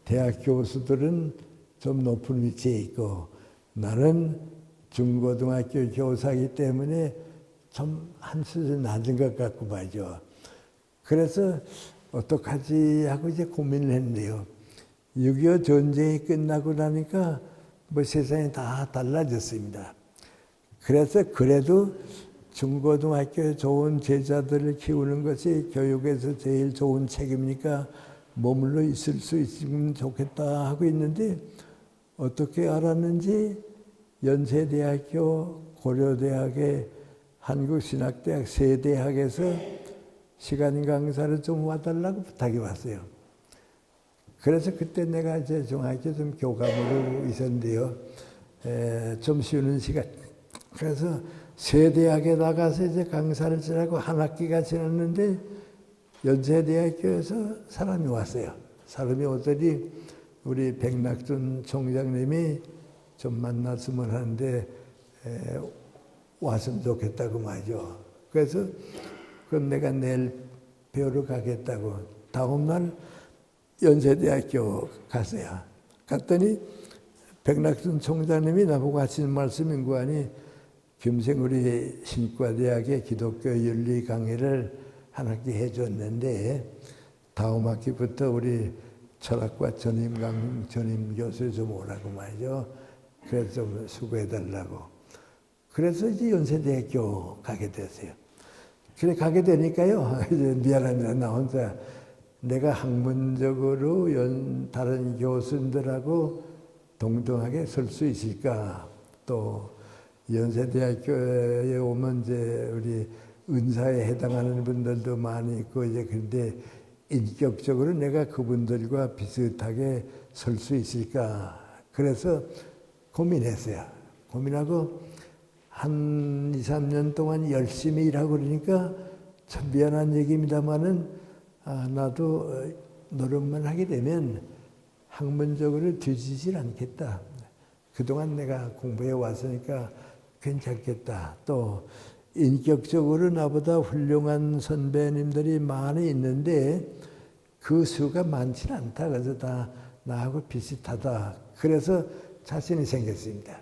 대학 교수들은 좀 높은 위치에 있고 나는 중고등학교 교사이기 때문에 좀 한 수준 낮은 것 같고 말이죠. 그래서 어떡하지 하고 이제 고민을 했는데요. 6.25 전쟁이 끝나고 나니까 뭐 세상이 다 달라졌습니다. 그래서 그래도 중고등학교에 좋은 제자들을 키우는 것이 교육에서 제일 좋은 책임이니까 머물러 있을 수 있으면 좋겠다 하고 있는데 어떻게 알았는지 연세대학교, 고려대학의 한국신학대학 세대학에서 시간 강사를 좀 와달라고 부탁이 왔어요. 그래서 그때 내가 이제 중학교 좀 교감으로 있었는데요. 좀 쉬는 시간. 그래서 세대학에 나가서 이제 강사를 지내고 한 학기가 지났는데 연세대학교에서 사람이 왔어요. 사람이 오더니 우리 백낙준 총장님이 좀 만났으면 하는데 왔으면 좋겠다고 말이죠. 그래서 그럼 내가 내일 배우러 가겠다고 다음날 연세대학교 갔어요. 갔더니 백낙준 총장님이 나보고 하시는 말씀인 거 아니 김생 우리 신과대학의 기독교 윤리 강의를 한 학기 해줬는데 다음 학기부터 우리 철학과 전임 교수 좀 오라고 말이죠. 그래서 좀 수고해달라고. 그래서 이제 연세대학교 가게 됐어요. 그래 가게 되니까요. 이제 미안합니다. 나 혼자 내가 학문적으로 다른 교수님들하고 동등하게 설 수 있을까? 또 연세대학교에 오면 이제 우리 은사에 해당하는 분들도 많이 있고 이제 근데 인격적으로 내가 그분들과 비슷하게 설 수 있을까? 그래서 고민했어요. 고민하고 한 2, 3년 동안 열심히 일하고 그러니까 참 미안한 얘기입니다만은 나도 노력만 하게 되면 학문적으로 뒤지질 않겠다. 그동안 내가 공부해 왔으니까 괜찮겠다. 또 인격적으로 나보다 훌륭한 선배님들이 많이 있는데 그 수가 많지는 않다. 그래서 다 나하고 비슷하다. 그래서 자신이 생겼습니다.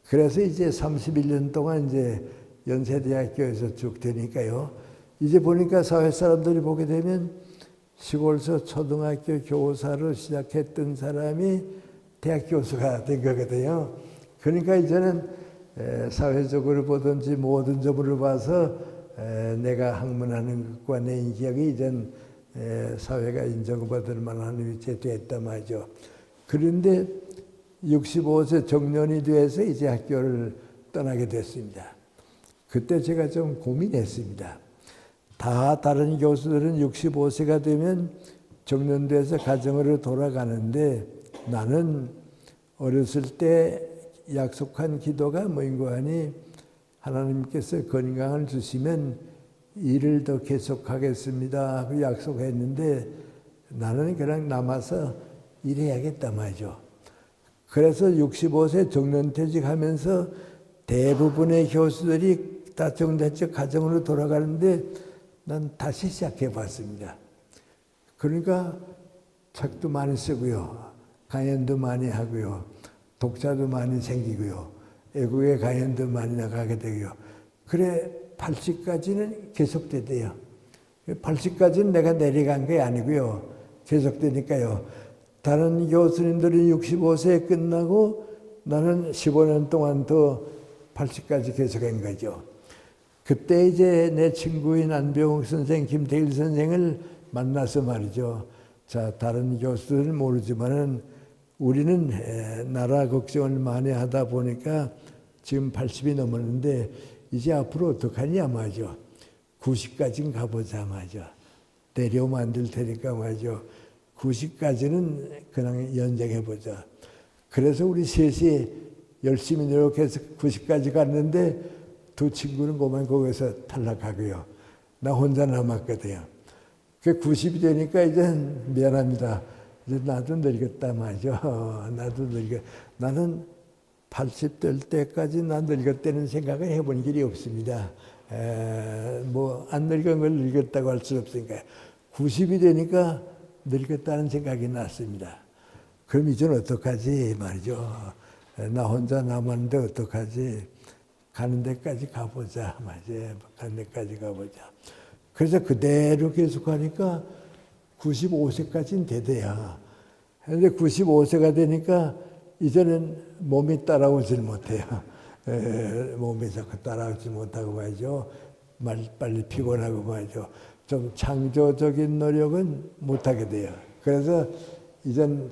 그래서 이제 31년 동안 이제 연세대학교에서 쭉 되니까요. 이제 보니까 사회 사람들이 보게 되면 시골서 초등학교 교사로 시작했던 사람이 대학 교수가 된 거거든요. 그러니까 이제는 사회적으로 보든지 모든 점으로 봐서 내가 학문하는 것과 내 인격이 이젠 사회가 인정받을 만한 위치에 됐단 말이죠. 그런데 65세 정년이 돼서 이제 학교를 떠나게 됐습니다. 그때 제가 좀 고민했습니다. 다 다른 교수들은 65세가 되면 정년돼서 가정으로 돌아가는데 나는 어렸을 때 약속한 기도가 뭐인고 하니 하나님께서 건강을 주시면 일을 더 계속하겠습니다 하고 약속했는데 나는 그냥 남아서 일해야겠다 말이죠. 그래서 65세 정년퇴직하면서 대부분의 교수들이 다 정년퇴직 가정으로 돌아가는데 난 다시 시작해 봤습니다. 그러니까 책도 많이 쓰고요. 강연도 많이 하고요. 독자도 많이 생기고요. 외국에 강연도 많이 나가게 되고요. 그래 80까지는 계속되대요. 80까지는 내가 내려간 게 아니고요. 계속되니까요. 다른 교수님들이 65세에 끝나고 나는 15년 동안 더 80까지 계속한 거죠. 그때 이제 내 친구인 안병욱 선생, 김태일 선생을 만나서 말이죠. 자, 다른 교수들은 모르지만은 우리는 나라 걱정을 많이 하다 보니까 지금 80이 넘었는데 이제 앞으로 어떡하냐 말이죠. 90까지는 가보자 말이죠. 내려오면 안 될 테니까 말이죠. 90까지는 그냥 연장해보자. 그래서 우리 셋이 열심히 노력해서 90까지 갔는데 두 친구는 그만 거기서 탈락하고요. 나 혼자 남았거든요. 그 90이 되니까 이제 미안합니다. 이제 나도 늙었다 말이죠. 나도 나는 80 될 때까지 난 늙었다는 생각을 해본 일이 없습니다. 뭐 안 늙은 걸 늙었다고 할 수 없으니까 90이 되니까 늙었다는 생각이 났습니다. 그럼 이제는 어떡하지 말이죠. 나 혼자 남았는데 어떡하지. 가는 데까지 가보자 말이죠. 가는 데까지 가보자. 그래서 그대로 계속하니까 95세까지는 되대야. 그런데 95세가 되니까 이제는 몸이 따라오질 못해요. 몸이 자꾸 따라오지 못하고 말이죠. 빨리 피곤하고 말이죠. 좀 창조적인 노력은 못하게 돼요. 그래서 이젠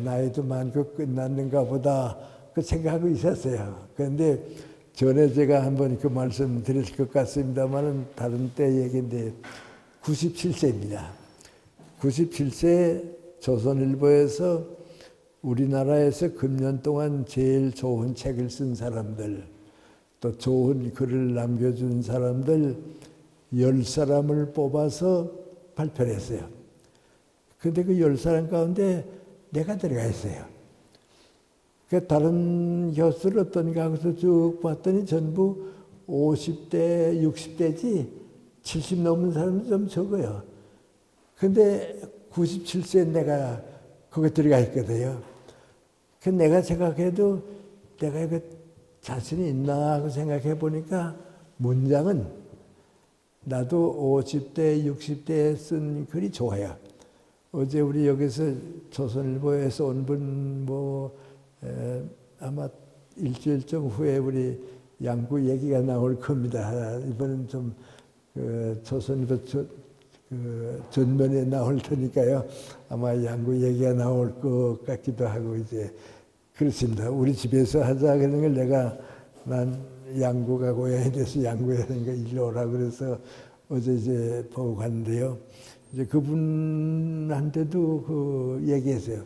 나이도 많고 끝났는가 보다 그 생각하고 있었어요. 그런데 전에 제가 한번 그 말씀 드릴 것 같습니다만은 다른 때 얘기인데 97세입니다. 97세에 조선일보에서 우리나라에서 금년 동안 제일 좋은 책을 쓴 사람들, 또 좋은 글을 남겨준 사람들 10사람을 뽑아서 발표를 했어요. 근데 그 10사람 가운데 내가 들어가 있어요. 그 다른 교수를 어떤가 하고서 쭉 봤더니 전부 50대, 60대지 70 넘은 사람이 좀 적어요. 근데 97세에 내가 거기 들어가 있거든요. 그 내가 생각해도 내가 이거 자신이 있나 하고 생각해 보니까 문장은 나도 50대, 60대에 쓴 글이 좋아요. 어제 우리 여기서 조선일보에서 온 분 아마 일주일쯤 후에 우리 양구 얘기가 나올 겁니다. 이번엔 좀 조선일보 전면에 나올 테니까요. 아마 양구 얘기가 나올 것 같기도 하고 이제 그렇습니다. 우리 집에서 하자 그런 걸 난 양구가 고향이 돼서 양구에 하니까 일로 오라 그래서 어제 이제 보고 갔는데요. 이제 그분한테도 그 얘기했어요.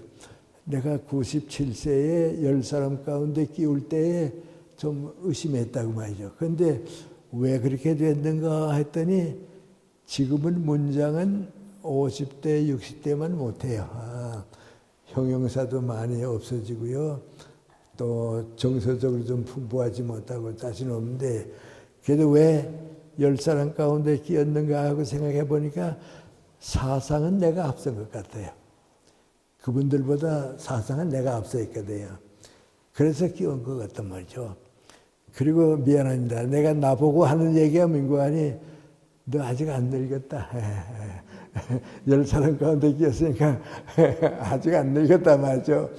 내가 97세에 10사람 가운데 끼울 때에 좀 의심했다고 말이죠. 그런데 왜 그렇게 됐는가 했더니 지금은 문장은 50대, 60대만 못해요. 형용사도 많이 없어지고요. 또 정서적으로 좀 풍부하지 못하고 자신 없는데 그래도 왜 10사람 가운데 끼었는가 하고 생각해 보니까 사상은 내가 앞선 것 같아요. 그분들보다 사상은 내가 앞서 있거든요. 그래서 끼운 것 같단 말이죠. 그리고 미안합니다. 내가 나보고 하는 얘기가 민구하니 너 아직 안 늙었다. 10사람 가운데 끼었으니까 아직 안 늙었다 말이죠.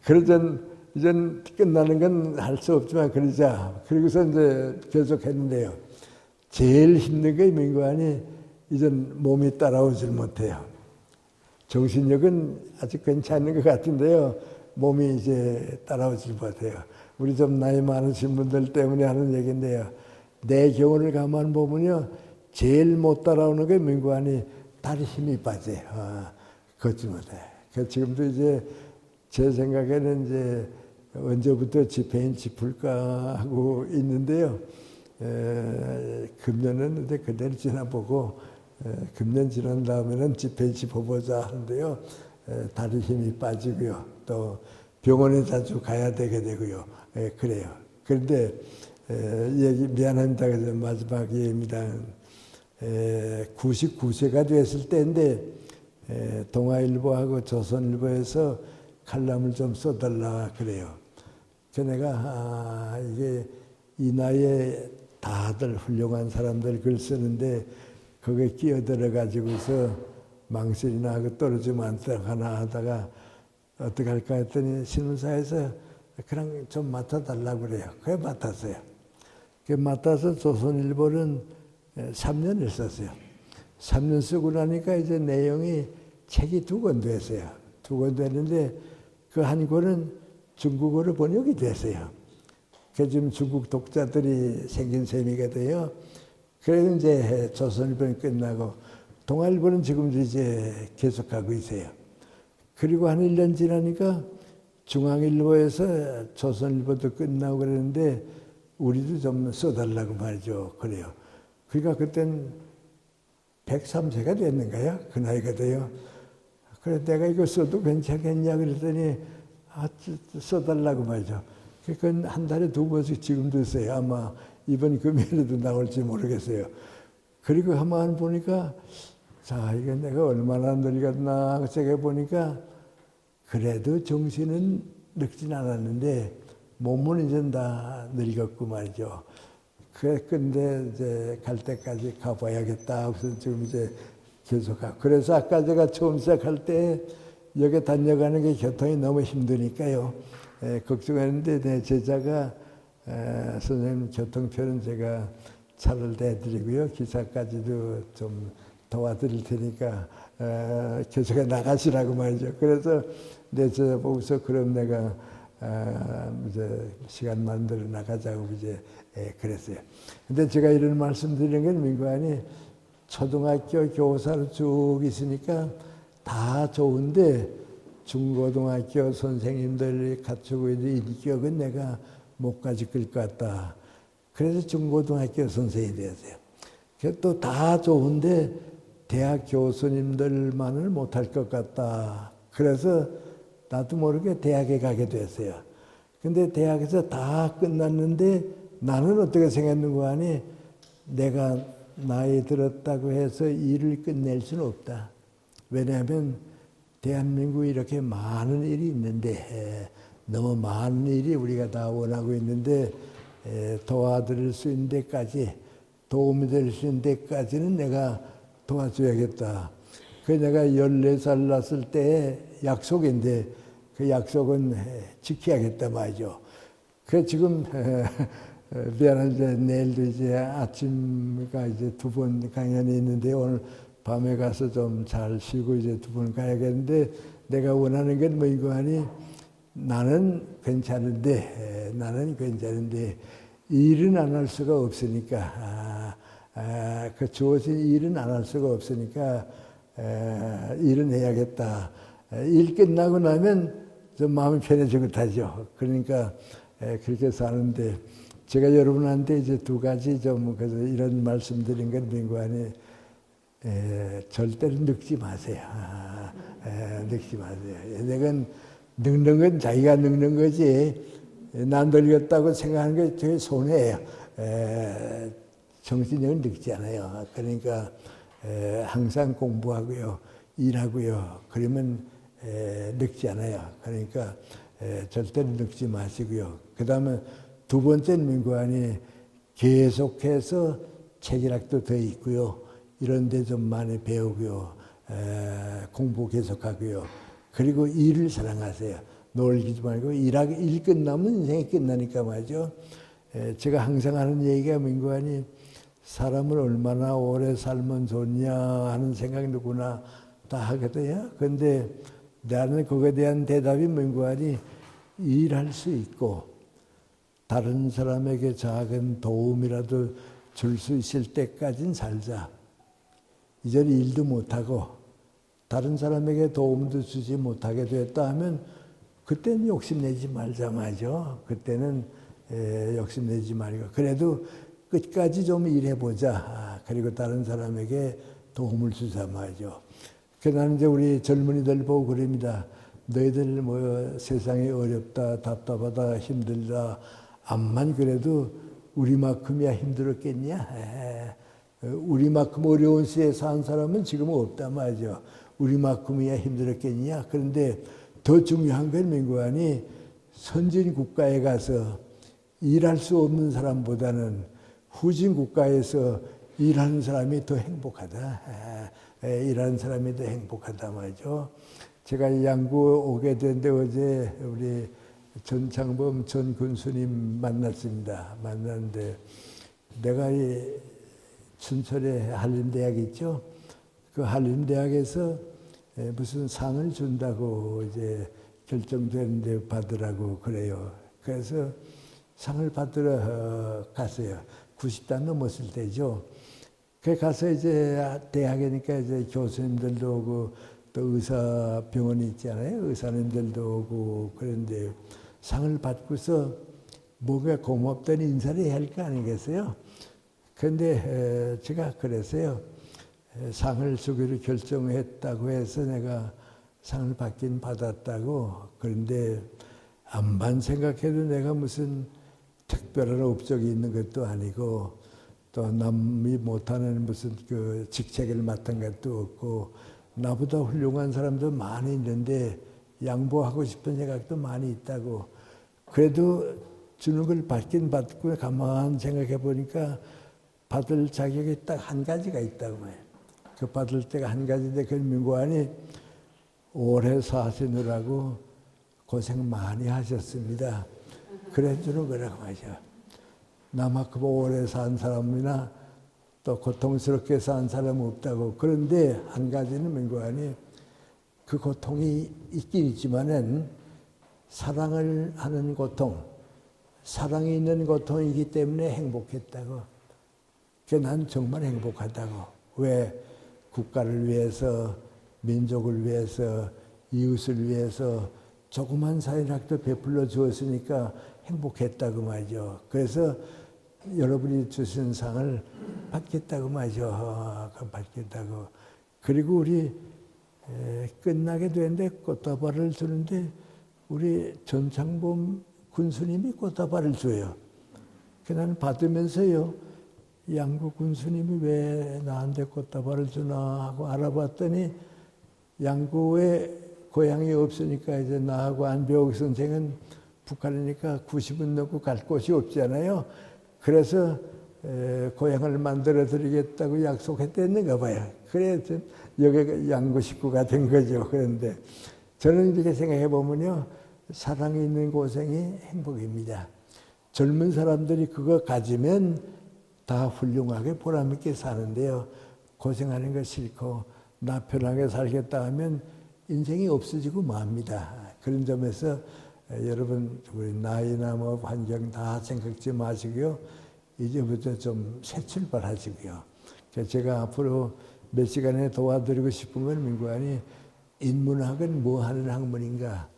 그러전 이젠 끝나는 건 할 수 없지만 그러자. 그리고서 이제 계속 했는데요. 제일 힘든 게 민구하니 이젠 몸이 따라오질 못해요. 정신력은 아직 괜찮은 것 같은데요. 몸이 이제 따라오질 못해요. 우리 좀 나이 많으신 분들 때문에 하는 얘기인데요. 내 경우를 가만 보면요. 제일 못 따라오는 게 민구하니 다리 힘이 빠져요. 걷지 못해. 지금도 이제 제 생각에는 이제 언제부터 지폐인 짚을까 하고 있는데요. 금년은 이제 그대로 지나보고 금년 지난 다음에는 지폐인 짚어보자 하는데요. 다리 힘이 빠지고요. 또 병원에 자주 가야 되게 되고요. 그래요. 그런데 얘기 미안합니다. 그래서 마지막 얘기입니다. 99세가 됐을 때인데 동아일보하고 조선일보에서 칼럼을 좀 써달라 그래요. 그래서 내가 이게 이 나이에 다들 훌륭한 사람들 글 쓰는데 거기에 끼어들어 가지고서 망설이나 하고 떨어지면 안 하나 하다가 어떻게 할까 했더니 신문사에서 그냥 좀 맡아달라고 그래요. 그래 맡았어요. 그 맡아서 조선일보는 3년을 썼어요. 3년 쓰고 나니까 이제 내용이 책이 2권 됐어요. 2권 됐는데 그 한 권은 중국어로 번역이 됐어요. 그 지금 중국 독자들이 생긴 셈이가 돼요. 그래서 이제 조선일보는 끝나고 동아일보는 지금도 이제 계속하고 있어요. 그리고 한 1년 지나니까 중앙일보에서 조선일보도 끝나고 그러는데 우리도 좀 써달라고 말이죠. 그래요. 그러니까 그땐 103세가 됐는가요? 그 나이가 돼요. 그래서 내가 이거 써도 괜찮겠냐 그랬더니 써달라고 말이죠. 그건 한 달에 2번씩 지금도 써요. 아마 이번 금요일에도 나올지 모르겠어요. 그리고 한번 보니까 자, 이거 내가 얼마나 늙었나 생각해 보니까 그래도 정신은 늙진 않았는데 몸은 이제 다 늙었고 말이죠. 근데 이제 갈 때까지 가봐야겠다. 그래서 지금 이제 계속 가고. 그래서 아까 제가 처음 시작할 때 여기 다녀가는 게 교통이 너무 힘드니까요. 걱정했는데 내 제자가 선생님 교통표는 제가 차를 대드리고요. 기사까지도 좀 도와드릴 테니까 계속 나가시라고 말이죠. 그래서 내 제자 보고서 그럼 내가 이제 시간 만들어 나가자고 이제 그랬어요. 근데 제가 이런 말씀 드리는 건 민관이 초등학교 교사로 쭉 있으니까 다 좋은데 중고등학교 선생님들이 갖추고 있는 인격은 내가 못 가질 것 같다. 그래서 중고등학교 선생님이 되었어요. 또 다 좋은데 대학 교수님들만을 못할 것 같다. 그래서 나도 모르게 대학에 가게 됐어요. 근데 대학에서 다 끝났는데 나는 어떻게 생각했는가 하니 내가 나이 들었다고 해서 일을 끝낼 수는 없다. 왜냐하면 대한민국에 이렇게 많은 일이 있는데 너무 많은 일이 우리가 다 원하고 있는데 도와드릴 수 있는 데까지 도움이 될 수 있는 데까지는 내가 도와줘야겠다. 그 내가 14살 났을 때 약속인데 그 약속은 지켜야겠다 말이죠. 그 지금 미안한데 내일도 이제 아침가 이제 2번 강연이 있는데 오늘 밤에 가서 좀 잘 쉬고 이제 2번 가야겠는데 내가 원하는 건 뭐이고 하니 나는 괜찮은데 일은 안 할 수가 없으니까 그 주어진 일은 안 할 수가 없으니까 일은 해야겠다. 일 끝나고 나면 좀 마음이 편해지고 하죠. 그러니까 그렇게 사는데 제가 여러분한테 이제 2가지 좀 그래서 이런 말씀드린 건 민관이 절대로 늙지 마세요. 늙지 마세요. 내가 늙는 건 자기가 늙는 거지 난 늙었다고 생각하는 게 되게 손해예요. 정신력은 늙지 않아요. 그러니까 항상 공부하고요. 일하고요. 그러면 늙지 않아요. 그러니까 절대로 늙지 마시고요. 그 다음에 2번째는 민관이 계속해서 체질학도 더 있고요. 이런 데 좀 많이 배우고요. 공부 계속하고요. 그리고 일을 사랑하세요. 놀기지 말고 일 끝나면 인생이 끝나니까 말이죠. 제가 항상 하는 얘기가 민관이 사람을 얼마나 오래 살면 좋냐 하는 생각 누구나 다 하거든요. 그런데 나는 그거에 대한 대답이 민관이 일할 수 있고 다른 사람에게 작은 도움이라도 줄 수 있을 때까지는 살자. 이제 일도 못하고 다른 사람에게 도움도 주지 못하게 됐다 하면 그때는 욕심내지 말자 말이죠. 그때는 욕심내지 말고 그래도 끝까지 좀 일해보자. 그리고 다른 사람에게 도움을 주자 말이죠. 나는 이제 우리 젊은이들 보고 그럽니다. 너희들 뭐 세상이 어렵다, 답답하다, 힘들다. 암만 그래도 우리만큼이야 힘들었겠냐? 우리만큼 어려운 시대에 산 사람은 지금 없단 말이죠. 우리만큼이야 힘들었겠냐? 그런데 더 중요한 건 민관이 선진 국가에 가서 일할 수 없는 사람보다는 후진 국가에서 일하는 사람이 더 행복하다. 일하는 사람이 더 행복하다 말이죠. 제가 양구 오게 됐는데 어제 우리 전창범 전 군수님 만났습니다. 만났는데 내가 이 춘천에 한림대학 있죠. 그 한림대학에서 무슨 상을 준다고 이제 결정되는데 받으라고 그래요. 그래서 상을 받으러 갔어요. 90단 넘었을 때죠. 그 가서 이제 대학이니까 이제 교수님들도 오고 또 의사 병원이 있잖아요. 의사님들도 오고 그런데 상을 받고서 뭔가 고맙다는 인사를 해야 할 거 아니겠어요? 그런데 제가 그랬어요. 상을 주기로 결정했다고 해서 내가 상을 받긴 받았다고. 그런데 암만 생각해도 내가 무슨 특별한 업적이 있는 것도 아니고 또 남이 못하는 무슨 그 직책을 맡은 것도 없고 나보다 훌륭한 사람도 많이 있는데 양보하고 싶은 생각도 많이 있다고. 그래도 주는 걸 받긴 받고 가만히 생각해 보니까 받을 자격이 딱 한 가지가 있다고 말이에요. 그 받을 때가 한 가지인데 그 민관이 오래 사시느라고 고생 많이 하셨습니다. 그래 주는 거라고 말이죠. 나만큼 오래 산 사람이나 또 고통스럽게 산 사람은 없다고. 그런데 한 가지는 민관이 그 고통이 있긴 있지만은 사랑을 하는 고통, 사랑이 있는 고통이기 때문에 행복했다고. 난 정말 행복하다고. 왜? 국가를 위해서, 민족을 위해서, 이웃을 위해서 조그만 사회락도 베풀어 주었으니까 행복했다고 말이죠. 그래서 여러분이 주신 상을 받겠다고 말이죠. 받겠다고. 그리고 우리 끝나게 되는데 꽃다발을 주는데 우리 전창범 군수님이 꽃다발을 줘요. 나는 받으면서요. 양구 군수님이 왜 나한테 꽃다발을 주나 하고 알아봤더니 양구에 고향이 없으니까 이제 나하고 안배옥 선생은 북한이니까 90은 넘고 갈 곳이 없잖아요. 그래서 고향을 만들어 드리겠다고 약속했댔는가 봐요. 그래서 여기 양구 식구가 된 거죠. 그런데 저는 이렇게 생각해 보면요. 사랑이 있는 고생이 행복입니다. 젊은 사람들이 그거 가지면 다 훌륭하게 보람있게 사는데요. 고생하는 거 싫고 나 편하게 살겠다 하면 인생이 없어지고 맙니다. 그런 점에서 여러분 우리 나이나 뭐 환경 다 생각지 마시고요. 이제부터 좀 새 출발하시고요. 제가 앞으로 몇 시간에 도와드리고 싶은 건 민관이 인문학은 뭐 하는 학문인가?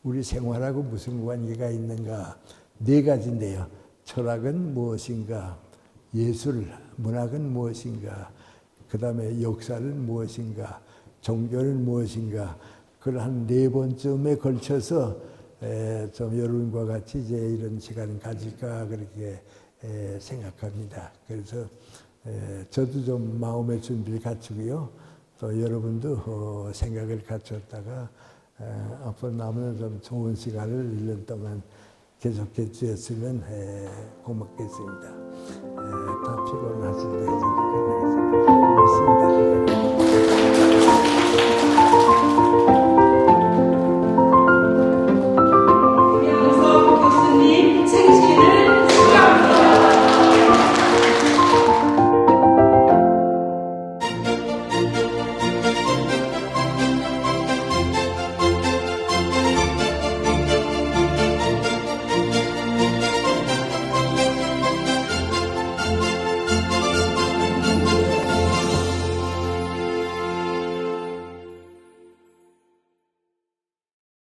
우리 생활하고 무슨 관계가 있는가? 네 가지인데요. 철학은 무엇인가? 예술, 문학은 무엇인가? 그 다음에 역사는 무엇인가? 종교는 무엇인가? 그걸 한 4번쯤에 걸쳐서 좀 여러분과 같이 이제 이런 시간을 가질까 그렇게 생각합니다. 그래서 저도 좀 마음의 준비를 갖추고요. 또 여러분도 생각을 갖췄다가 앞으로 남은 좀 좋은 시간을 1년 동안 계속해 주셨으면 고맙겠습니다. 다 피곤하신데 이제 끝내겠습니다. 고맙습니다.